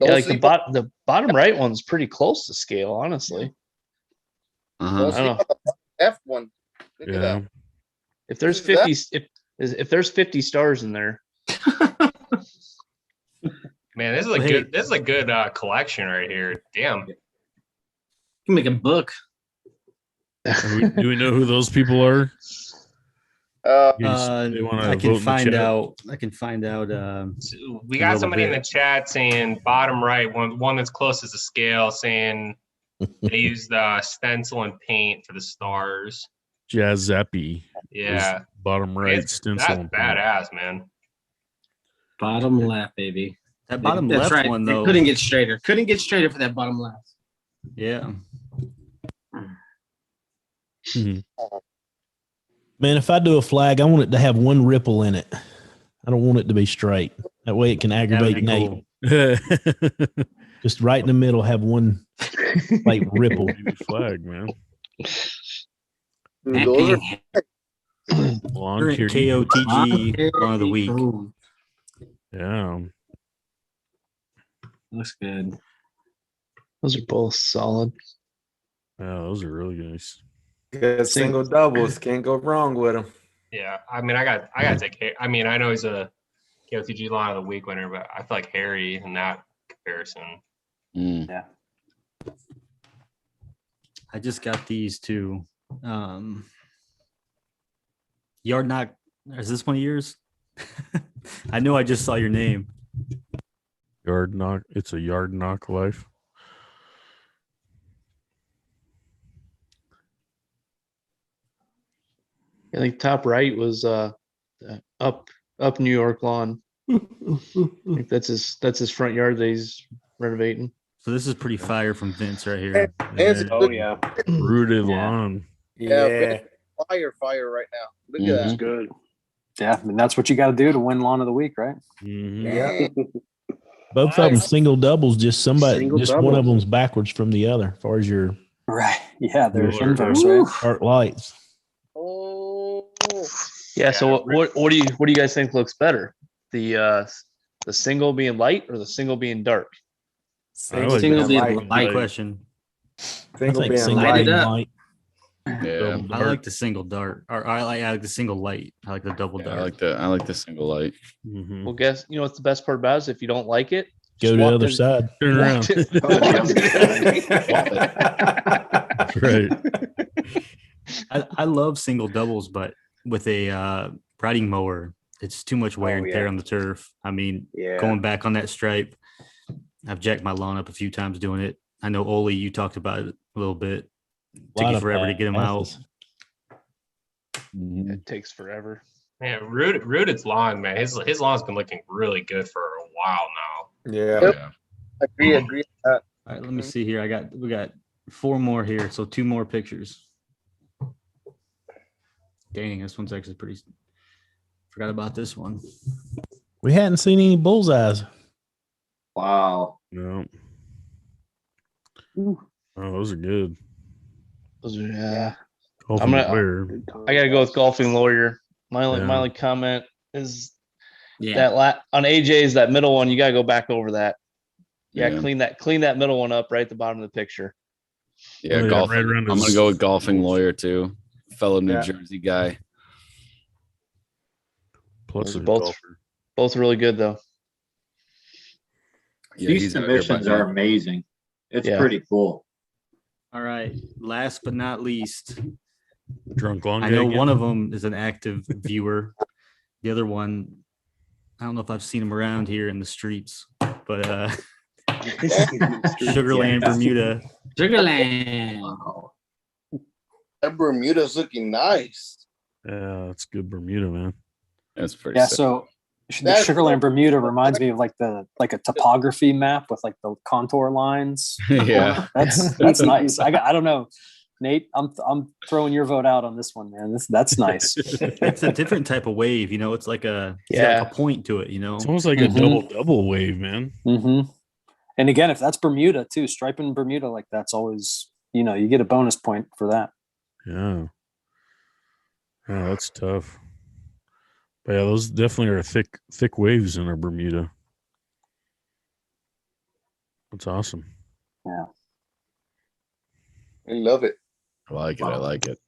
Yeah, don't like sleep the bottom right one's pretty close to scale, honestly. don't I don't sleep know. on the F one. Look at Yeah. that. If there's Who's that? 50 if there's 50 stars in there, Man, this is a good collection right here. Damn. You can make a book. Do we know who those people are? They wanna I vote can in the find chat? out. I can find out. So we A got little somebody in the bit. chat saying bottom right, one that's closest to scale, saying they used stencil and paint for the stars. Jazz Zappy. Yeah. Bottom right stencil. That's and paint. badass, man. Bottom left, baby. That bottom That's left right. one It though. couldn't get straighter. Couldn't get straighter for that bottom left. Yeah. Mhm. Man, if I do a flag, I want it to have one ripple in it. I don't want it to be straight. That way it can aggravate be Nate. cool. Just right in the middle, have one like ripple. Baby flag, man. Dude, those are Lawn We're at care- KOTG Lawn of the Week. Boom. Yeah. Looks good. those are both solid. Yeah, those are really nice. Good single doubles. Can't go wrong with them. Yeah. I mean, I got to take. I mean, I know he's a KOTG Lawn of the Week winner, but I feel like Harry in that comparison. Yeah. I just got these two. Yard Knock. Is this one of yours? I know I just saw your name. Yard knock. It's a yard knock life. I think top right was up New York Lawn. I think that's his front yard that he's renovating. So this is pretty fire from Vince right here. Oh yeah. Rooted Yeah. lawn. Yeah. Fire right now. Look at That's that. good. Yeah, and that's what you got to do to win lawn of the week, right? Mhm. Yeah. Both of them single doubles. Just somebody, Single just one doubles. of them's backwards from the other, as far as your Right. Yeah, they're Sure. inverse, right? arc lights. Oh. Yeah. So what do you guys think looks better? The single being light or the single being dark? like Single that. being Light. light. Good question. I Single think being single light it being up. light. Yeah. Double I dark. like the single dark, or I like the single light. I like the double Yeah, dark. I like the single light. Mhm. Well, guess you know what's the best part about it is if you don't like it, Go just to the walk other side. Turn around. Right. I love single doubles, but with a riding mower, it's too much wear Oh, and tear yeah. on the turf. I mean, Yeah. going back on that stripe, I've jacked my lawn up a few times doing it. I know Olee, you talked about it a little bit. Took Lot you of forever to get them out. passes. it takes forever. Man, Rooted's lawn, man. His lawn's been looking really good for a while now. Yeah. Yep. Agree. All right, let me see here. We got 4 more here, so 2 more pictures. Dang, this one's actually pretty. Forgot about this one. We hadn't seen any bullseyes. Wow. No. Oh, those are good. Those are, yeah. Golfing gonna- lawyer. I gotta go with golfing lawyer. My Yeah. only comment is Yeah. that on AJ's that middle one. You gotta go back over that. Yeah, Yeah. clean that middle one up right at the bottom of the picture. Yeah, Oh, yeah, golfing. right around I'm his- gonna go with golfing lawyer too. Fellow New Yeah. Jersey guy. Plus Those are a both- golfer. Both really good though. Yeah, These he's out here by submissions me. are amazing. It's Yeah. pretty cool. All right, last but not least, Drunk long. I know one of them is an active viewer. The other one, I don't know if I've seen him around here in the streets, but Sugarland, Bermuda. Sugarland. Wow. That Bermuda's looking nice. Yeah, that's good Bermuda, man. That's pretty Yeah, sick. so the That's- Sugarland Bermuda reminds me of like a topography map with like the contour lines. Yeah. That's nice. I don't know, Nate. I'm throwing your vote out on this one, man. That's nice. It's a different type of wave, it's like it's got Yeah. like a point to it, It's almost like a double wave, man. hmm And again, if that's Bermuda too, striping Bermuda like that's always you get a bonus point for that. Yeah. Yeah, that's tough. But yeah, those definitely are thick waves in our Bermuda. That's awesome. Yeah. I love it. I like it. I like it.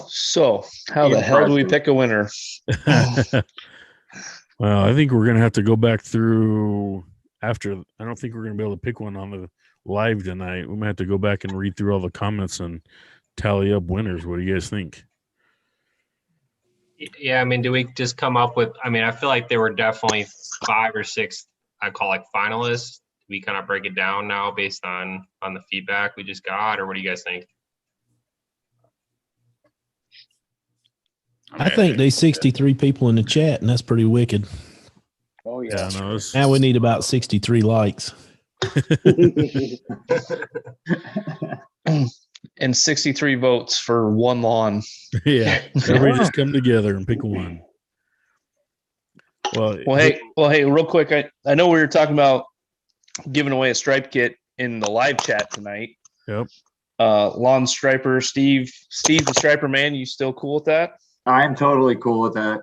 So how the hell do we pick a winner? Well, I think we're gonna have to go back through after. I don't think we're gonna be able to pick one on the live tonight. We might have to go back and read through all the comments and tally up winners. What do you guys think? Yeah, I mean, do we just come up with? I mean, I feel like there were definitely 5 or 6. I call like finalists. Do we kind of break it down now based on the feedback we just got, or what do you guys think? I think there's 63 people in the chat, and that's pretty wicked. Oh Yeah, yeah. no, it's, Now we need about 63 likes. And 63 votes for one lawn. yeah. Everybody just come together and pick one. Well, Well, hey, real quick. I know we were talking about giving away a stripe kit in the live chat tonight. Yep. Lawn Stryper, Steve the Stryper man. You still cool with that? I'm totally cool with that.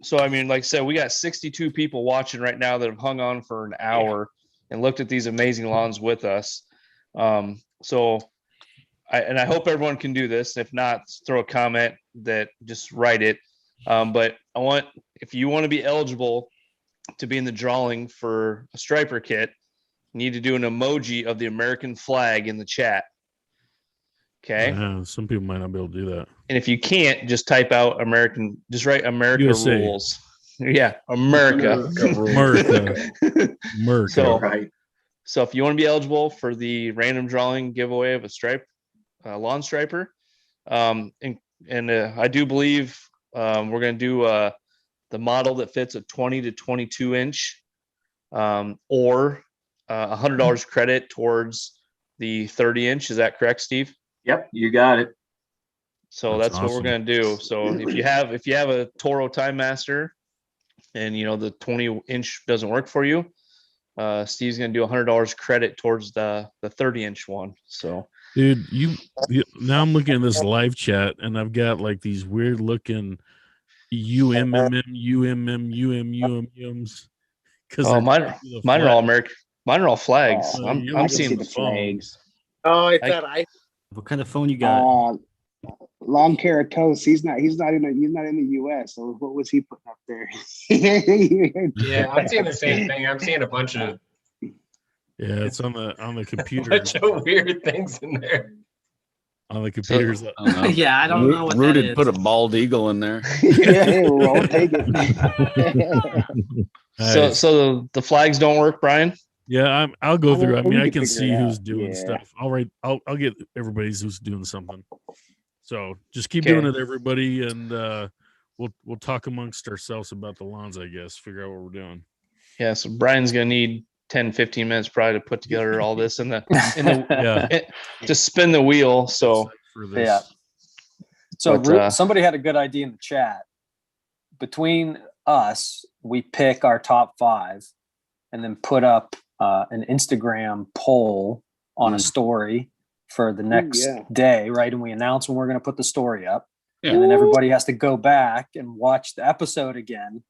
So I mean, like I said, we got 62 people watching right now that have hung on for an hour and looked at these amazing lawns with us. So I hope everyone can do this. If not, throw a comment that just write it. But if you want to be eligible to be in the drawing for a Stryper kit, you need to do an emoji of the American flag in the chat. Okay. Yeah, some people might not be able to do that. And if you can't, just type out American, just write America USA. rules. Yeah, America. America. America. So, Right. so if you want to be eligible for the random drawing giveaway of a lawn striper, and I do believe we're going to do the model that fits a 20 to 22 inch, or $100 credit towards the 30 inch. Is that correct, Steve? Yep, you got it. So That's that's what we're awesome. going to do. So if you have a Toro Time Master and the 20 inch doesn't work for you, Steve's going to do $100 credit towards the 30 inch one. So Dude, now I'm looking at this live chat and I've got like these weird looking UMMs. Oh, mine are all American. Mine are all flags. I'm seeing the flags. Oh, I thought What kind of phone you got? Lawn Care Coast. He's not in the US. So what was he putting up there? Yeah, I'm seeing the same thing. I'm seeing a bunch of it's on the computer. bunch of weird things in there. On the computers. Yeah, I don't know what that Rooted is. put a bald eagle in there. Yeah, well, I'll take it. So the flags don't work, Brian? Yeah, I'll go through. I We mean, I can can figure see it who's out. doing Yeah. stuff. I'll get everybody's who's doing something. So just keep Okay. doing it, everybody, and we'll talk amongst ourselves about the lawns, I guess. Figure out what we're doing. Yeah, so Brian's gonna need 10-15 minutes probably to put together all this to spin the wheel. So For this. Yeah. So But, somebody had a good idea in the chat. Between us, we pick our top 5 and then put up an Instagram poll on a story for the next day, right? And we announce when we're going to put the story up. Yeah. And then everybody has to go back and watch the episode again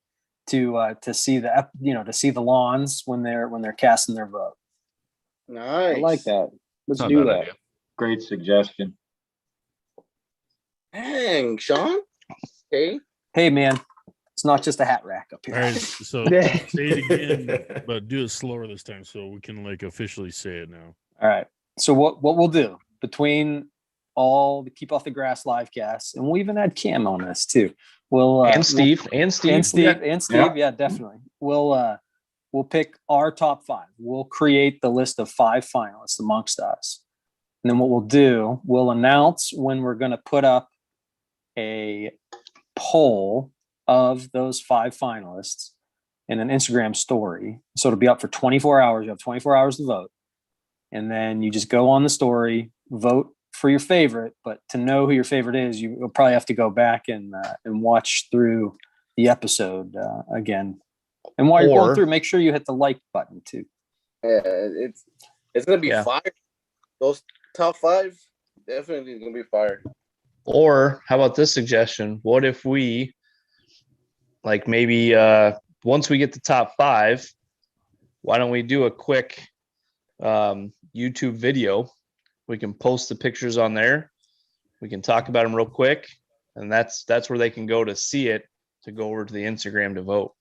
to see to see the lawns when they're casting their vote. Nice. I like that. Let's Not a do bad that. idea. Great suggestion. Dang, Sean. Okay. Hey man, it's not just a hat rack up here. All right, so say it again, but do it slower this time so we can like officially say it now. All right. So what we'll do between all the Keep Off the Grass live casts, and we'll even add Cam on this too. We'll Steve. Yeah, definitely. We'll pick our top 5. We'll create the list of 5 finalists amongst us. And then what we'll do, we'll announce when we're going to put up a poll of those 5 finalists in an Instagram story. So it'll be up for 24 hours. You have 24 hours to vote. And then you just go on the story, vote for your favorite. But to know who your favorite is, you'll probably have to go back and watch through the episode again. And while you're going through, make sure you hit the like button too. Yeah, it's gonna be fire. Those top 5 definitely gonna be fire. Or how about this suggestion? What if we maybe once we get the top 5, why don't we do a quick YouTube video? We can post the pictures on there. We can talk about them real quick, and that's where they can go to see it, to go over to the Instagram to vote.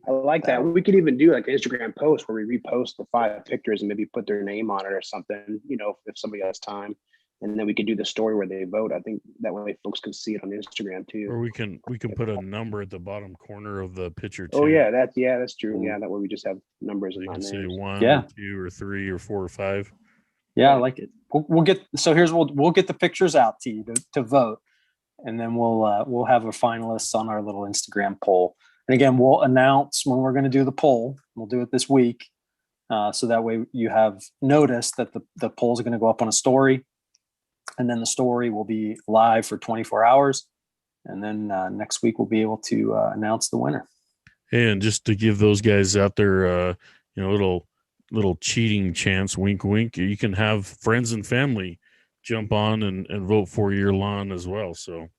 I like that. We could even do like an Instagram post where we repost the 5 pictures and maybe put their name on it or something, if somebody has time. And then we could do the story where they vote. I think that way folks can see it on Instagram too. Or we can put a number at the bottom corner of the picture too. Oh yeah, that's true. Yeah, that way we just have numbers and You not can say names. 1 Yeah. or 2 or 3 or 4 or 5. Yeah, I like it. We'll get we'll get the pictures out to you to vote, and then we'll have our finalists on our little Instagram poll. And again, we'll announce when we're going to do the poll. We'll do it this week, so that way you have notice that the polls are going to go up on a story, and then the story will be live for 24 hours, and then next week we'll be able to announce the winner. And just to give those guys out there, little cheating chance, wink, wink. You can have friends and family jump on and vote for your lawn as well. So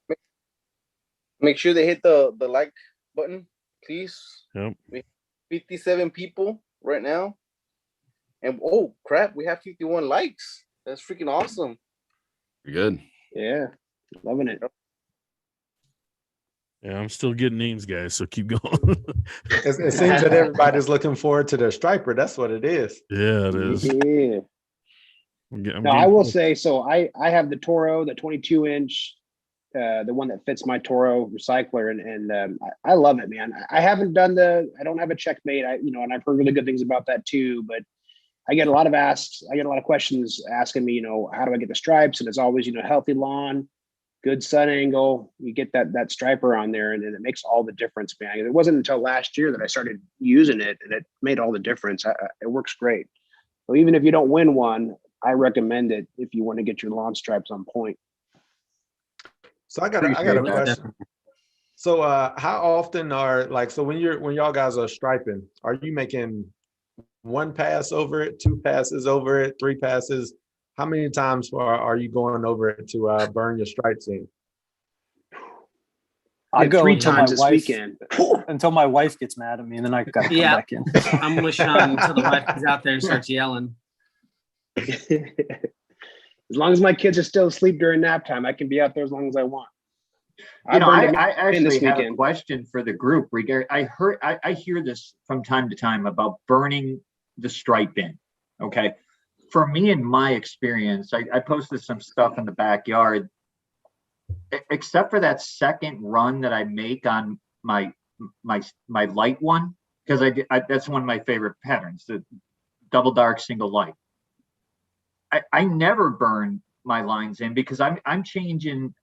Make sure they hit the like button, please. Yep. We have 57 people right now. And oh crap, we have 51 likes. That's freaking awesome. Good. Yeah, loving it. yeah, I'm still getting names, guys. So keep going. It seems that everybody's looking forward to their Stryper. That's what it is. Yeah, it is. Yeah. No, I will say, so I have the Toro, the 22-inch, the one that fits my Toro recycler, and I love it, man. I haven't done I don't have a checkmate, and I've heard really good things about that too, but I get a lot of asks. I get a lot of questions asking me, how do I get the stripes? And it's always, healthy lawn, good sun angle. You get that Stryper on there, and then it makes all the difference, man. It wasn't until last year that I started using it, and it made all the difference. It works great. So even if you don't win one, I recommend it if you want to get your lawn stripes on point. So I got a question. So how often so when y'all guys are striping, are you making one pass over it, two passes over it, three passes? How many times are you going over it to burn your stripes in? I go 3 times this weekend until my wife gets mad at me, and then I got to come back in. I'm with Sean until the wife is out there and starts yelling. As long as my kids are still asleep during nap time, I can be out there as long as I want. I actually have a question for the group. I hear this from time to time about burning the stripe in. Okay. For me, in my experience, I posted some stuff in the backyard. Except for that second run that I make on my light one, because that's one of my favorite patterns, the double dark single light. I never burn my lines in because I'm changing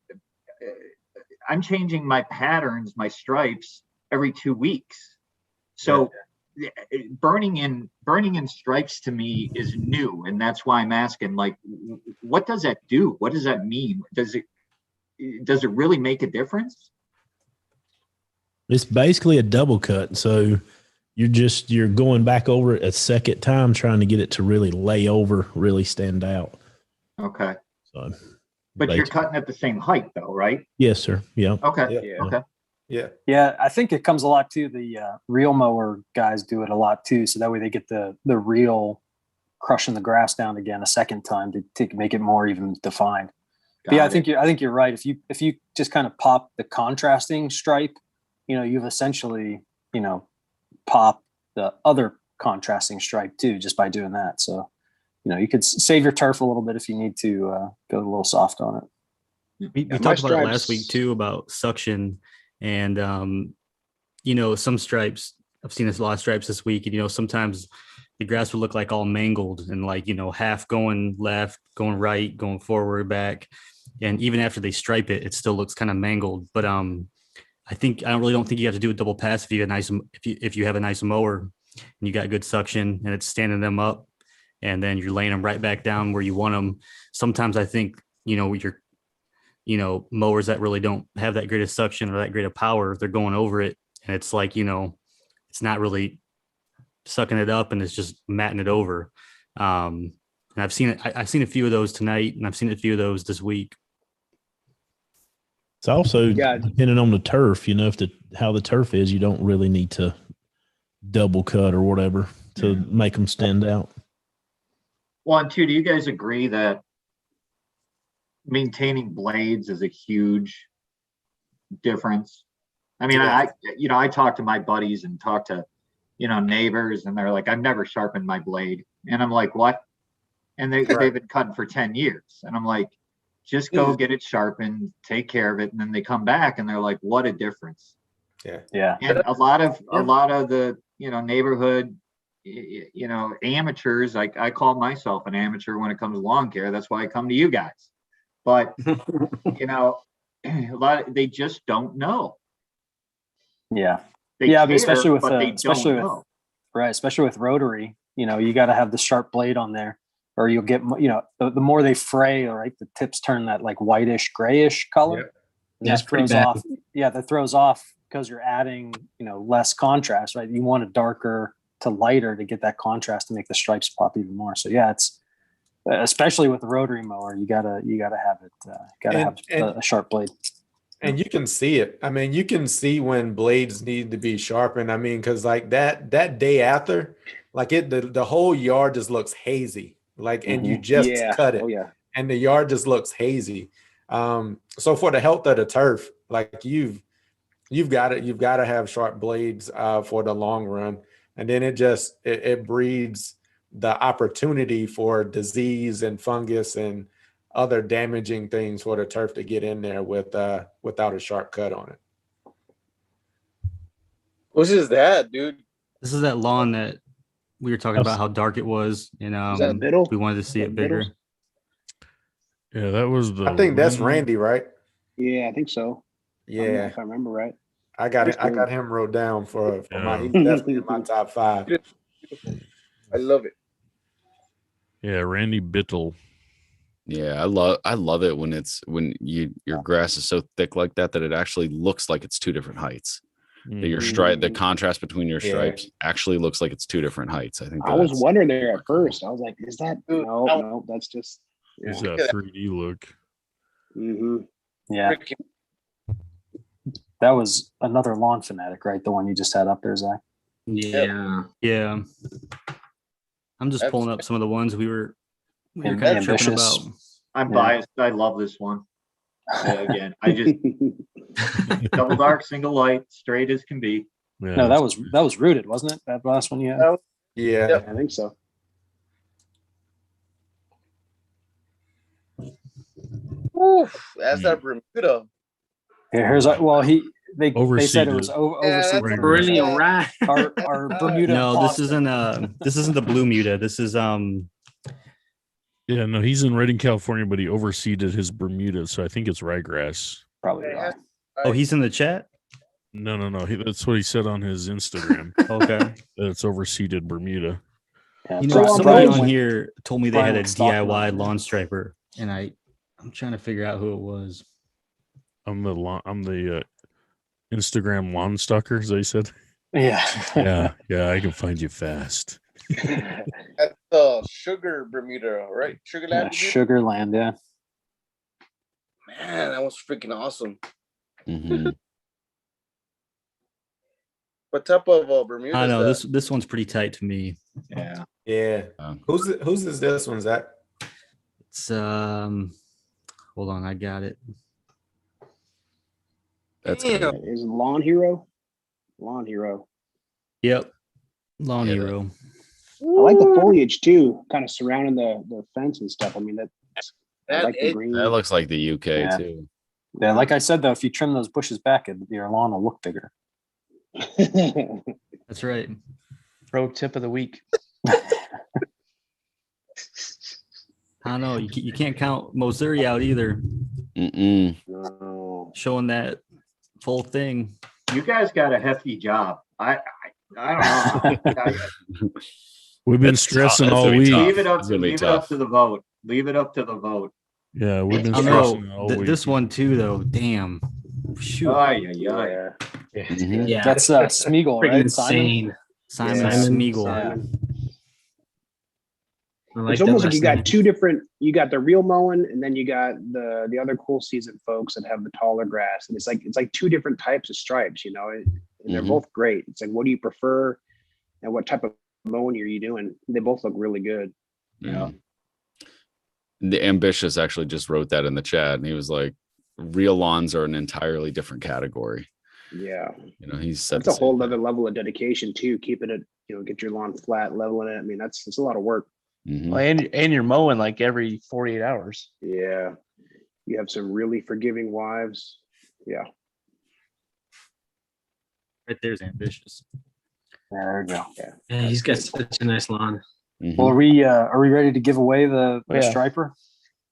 my patterns, my stripes every 2 weeks. So burning in stripes to me is new, and that's why I'm asking, like, what does that do? What does that mean? Does it really make a difference? It's basically a double cut. So you're going back over it a second time, trying to get it to really lay over, really stand out. Okay. So, but you're cutting at the same height though, right? Yes, sir. Yeah. Okay. Yeah. Okay. Yeah. Yeah. I think it comes a lot too. The reel mower guys do it a lot too. So that way they get the reel crushing the grass down again a second time to make it more even defined. Yeah, I think you're right. If you just kind of pop the contrasting stripe, you've essentially, pop the other contrasting stripe too, just by doing that. So, you could save your turf a little bit if you need to go a little soft on it. We talked about it last week too, about suction and, some stripes. I've seen a lot of stripes this week, and, sometimes the grass will look like all mangled and half going left, going right, going forward, back. And even after they stripe it, it still looks kind of mangled. But I really don't think you have to do a double pass if you have a nice mower and you got good suction and it's standing them up, and then you're laying them right back down where you want them. Sometimes I think your mowers that really don't have that great of suction or that great of power, they're going over it, and it's like it's not really sucking it up, and it's just matting it over. And I've seen a few of those tonight, and I've seen a few of those this week. It's also depending on the turf, how the turf is, you don't really need to double cut or whatever to make them stand out. Well, and two, do you guys agree that maintaining blades is a huge difference? I mean, I talk to my buddies and talk to, neighbors, and they're like, I've never sharpened my blade. And I'm like, what? And they've been cutting for 10 years. And I'm like, just go get it sharpened, take care of it. And then they come back and they're like, what a difference. Yeah. Yeah. And a lot of the, neighborhood, amateurs, I call myself an amateur when it comes to lawn care. That's why I come to you guys. But, they just don't know. Yeah. They care, especially with rotary, you got to have the sharp blade on there, or you'll get, the more they fray, right, the tips turn that like whitish, grayish color. Yeah, it's pretty bad. That throws off because you're adding, less contrast, right? You want a darker to lighter to get that contrast to make the stripes pop even more. So yeah, it's especially with the rotary mower, you gotta have it, have a sharp blade. And you can see it. I mean, you can see when blades need to be sharpened. I mean, because like that day after, like the whole yard just looks hazy. Like, and you just cut it, and the yard just looks hazy. So for the health of the turf, like you've got to have sharp blades for the long run, and then it breeds the opportunity for disease and fungus and other damaging things for the turf to get in there without a sharp cut on it. What's is that, dude? This is that lawn that we were talking about how dark it was, and that middle? we wanted to see it bigger. Middle? Yeah, that was the. I think that's Randy, right? Yeah, I think so. Yeah, If I remember right. I got it. I got him wrote down for my. He's definitely in my top 5. I love it. Yeah, Randy Bittle. Yeah, I love it when your grass is so thick like that it actually looks like it's 2 different heights. That your stripe, the contrast between your stripes actually looks like it's 2 different heights. I think I was wondering there at first. I was like, is that no, that's just It's that 3D look. Mm-hmm. Yeah. That was another lawn fanatic, right? The one you just had up there, Zach. Yeah. Yeah. I'm just pulling up some of the ones we were kind of ambitious. tripping about. I'm biased. I love this one. Again, I just double dark, single light, straight as can be. Yeah, No, that was rooted, wasn't it? That last one you had? Yeah, I think so. Oof, that's that Bermuda. Here's they said it was overseas. Perennial right. Our Bermuda. No, this isn't the blue Muta. This is Yeah, no, he's in Redding, California, but he overseeded his Bermuda, so I think it's ryegrass. Probably right. Oh, he's in the chat? No. That's what he said on his Instagram. Okay. That it's overseeded Bermuda. Yeah, You know, somebody on went- here told me they Brian had a went stalking DIY them. lawn striper, and I'm trying to figure out who it was. I'm the Instagram lawn stalker, as I said. Yeah. Yeah, I can find you fast. That's the Sugar Bermuda, right? Sugar Land. Sugarland, yeah. Man, that was freaking awesome. Mm-hmm. What type of Bermuda? I know is this one's pretty tight to me. Yeah. yeah. Who's is this one, Zach? It's hold on, I got it. That's Is it Lawn Hero? Lawn Hero. Yep. Lawn Hero. I like the foliage too, kind of surrounding the fence and stuff. I mean I like the green. That looks like the UK too. Yeah, like I said though, if you trim those bushes back, your lawn will look bigger. That's right. Pro tip of the week. I don't know. You can't count Mosuri out either. No. Showing that full thing. You guys got a hefty job. I don't know. We've been stressing all week. Leave it up to the vote. Leave it up to the vote. Yeah, we've been I stressing know all week. this one too, though. Damn. Shoot. Yeah. Yeah. That's Smeagol, Freaking right? insane. Simon Yeah. Smeagol. Simon. I like It's that almost like last you got name. two different. You got the real mowing, and then you got the other cool season folks that have the taller grass, and it's like 2 different types of stripes. You know, and they're both great. It's like, what do you prefer, and what type of mowing are you doing? They both look really good. Yeah. The Ambitious actually just wrote that in the chat, and he was like, "Real lawns are an entirely different category." Yeah, You know, he said it's a whole other level of dedication too. Keeping it, get your lawn flat, leveling it. I mean, it's a lot of work. Well, and you're mowing like every 48 hours. Yeah, you have some really forgiving wives. Yeah. Right there's Ambitious. Yeah, there we go. Yeah, he's got such a nice lawn. Well, are we ready to give away the Stryper?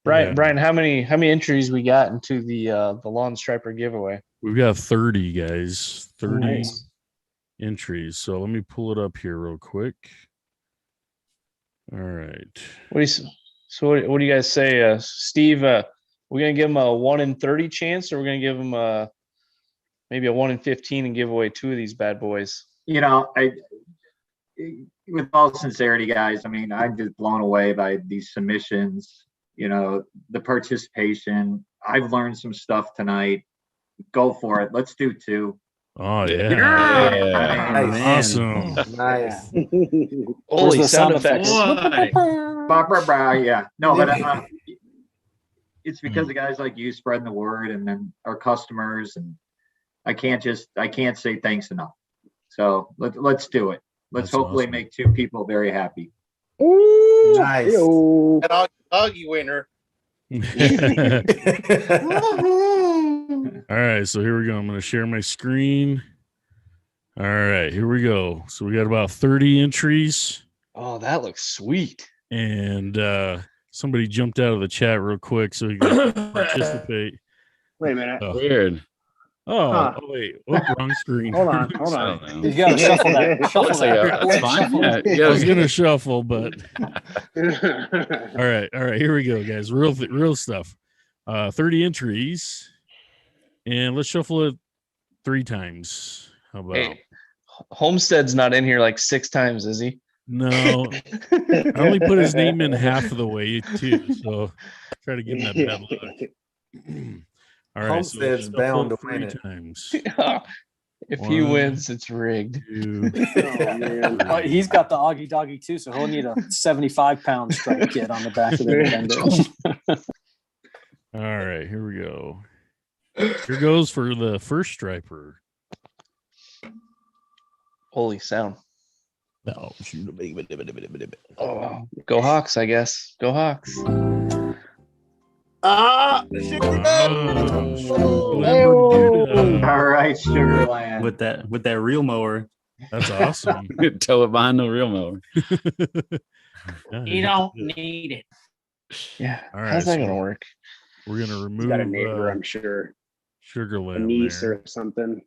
Brian, how many entries we got into the lawn striper giveaway? We've got 30 guys, 30 Nice. entries. So let me pull it up here real quick. All right. What do you guys say, Steve? We're gonna give him a 1 in 30 chance, or we're gonna give him maybe a 1 in 15 and give away 2 of these bad boys? With all sincerity, guys, I mean, I'm just blown away by these submissions. The participation. I've learned some stuff tonight. Go for it. Let's do 2. Oh yeah. Nice. Awesome. Nice. Holy the sound sound effects. Yeah. No, but it's because of guys like you spreading the word, and then our customers, and I can't say thanks enough. So let's do it. Let's That's hopefully awesome. make 2 people very happy. Ooh, Nice. Ew. that doggy winner. All right, so here we go. I'm going to share my screen. All right, here we go. So we got about 30 entries, Oh, that looks sweet. and somebody jumped out of the chat real quick so we can participate. Wait a minute. Oh, Weird. oh wait, wrong screen. Hold on. I don't know. You gotta shuffle that. Shuffle Looks like that. that's fine. Shuffle Yeah, that. you I was gotta- gonna shuffle, but all right, here we go, guys. Real stuff. 30 entries, and let's shuffle it 3 times. How about? Hey, Homestead's not in here like 6 times, is he? No, I only put his name in half of the way too, so try to give him that bad luck. All right, Homestead's so bound to 3 win it. times. If he 1, wins, it's rigged. 2, Oh, man. He's got the Augie Doggy too, so he'll need a 75-pound stripe kit on the back of the Nintendo. All right, here we go. Here goes for the first Stryper. Holy sound. No, shoot. Oh, go Hawks, I guess. Go Hawks. Oh, Bermuda. All right, Sugarland. with that real mower. That's awesome. Tow it behind the real mower. You don't need it. Yeah. All right, How's that so going to work? We're gonna remove He's got a neighbor, I'm sure. A Sugarland niece there. or something.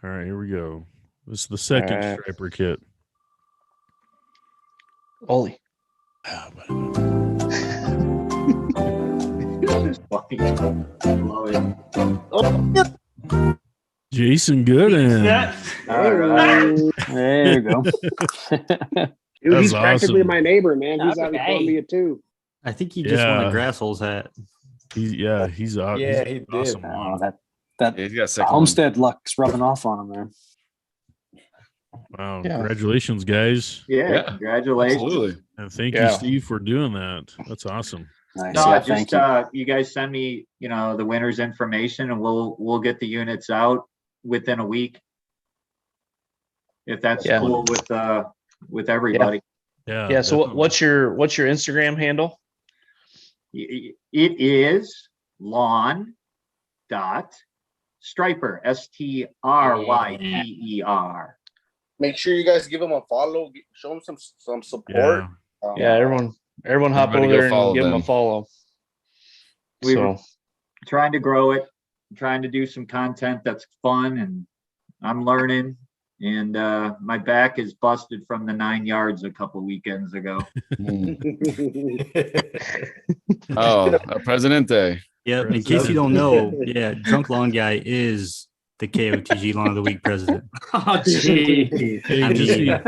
All right, here we go. This is the second All right. Stryper kit. Olee. This is funny. Love it. Jason Gooden. All right. There you go. Dude, That's he's practically awesome. my neighbor, man. He's out in Okay. Columbia too. I think he just won Yeah. a Grass Holes hat. He's Yeah, he's he an did. awesome Oh, one. that Yeah, he's got a second one. Homestead luck's rubbing off on him there. Wow, Yeah. congratulations, guys, Yeah, Yeah, congratulations. Absolutely. and thank you, Yeah. Steve, for doing that. That's awesome. Nice. No, Yeah, just thank you. you guys send me, the winner's information, and we'll get the units out within a week. If that's Yeah. cool with everybody. Yeah. Yeah. So definitely. what's your Instagram handle? It is lawn dot Stryper, Stryper. Make sure you guys give him a follow. Show him some support. Yeah. Yeah, everyone hop Everybody over go there follow and give him a them. follow. We've So trying to grow it, trying to do some content that's fun, and I'm learning. And my back is busted from the 9 yards a couple weekends ago. Oh, Presidente. Yep. In case you don't know, yeah, Drunk Lawn Guy is the KOTG Lawn of the Week president. Oh, gee. Hey, I just, mean-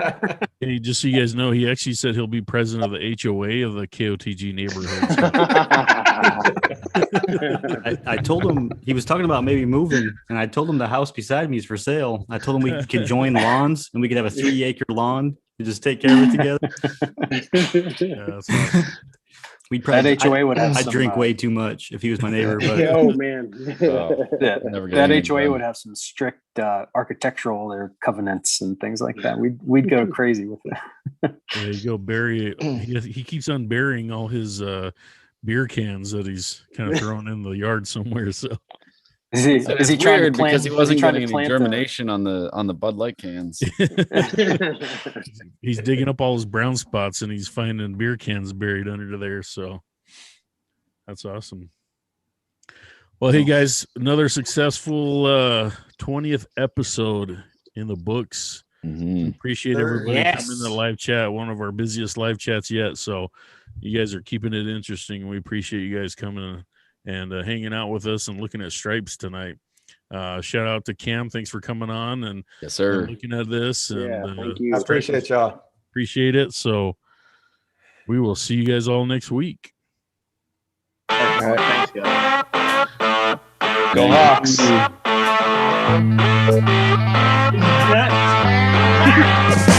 hey, just so you guys know, he actually said he'll be president of the HOA of the KOTG neighborhood. I told him he was talking about maybe moving, and I told him the house beside me is for sale. I told him we could join lawns and we could have a 3-acre lawn and just take care of it together. Yeah, that's awesome. We'd probably That HOA would have I'd some, drink way too much if he was my neighbor, but Oh man. Yeah, Never get that anything HOA done. would have some strict architectural or covenants and things like that. We'd go crazy with it. There you go, Barry. He keeps on burying all his beer cans that he's kind of throwing in the yard somewhere. So Is he It's trying to weird plant? because he is wasn't trying to getting any plant germination on the Bud Light cans. he's digging up all his brown spots and he's finding beer cans buried under there. So that's awesome. Well, hey guys, another successful 20th episode in the books. Mhm. Appreciate everybody Yes. coming to the live chat. One of our busiest live chats yet. So you guys are keeping it interesting. We appreciate you guys coming and hanging out with us and looking at stripes tonight. Shout out to Cam. Thanks for coming on and Yes, sir. looking at this. And, Yeah, thank you. I appreciate y'all. Appreciate it. So we will see you guys all next week. Thanks, guys. Go Hawks. That-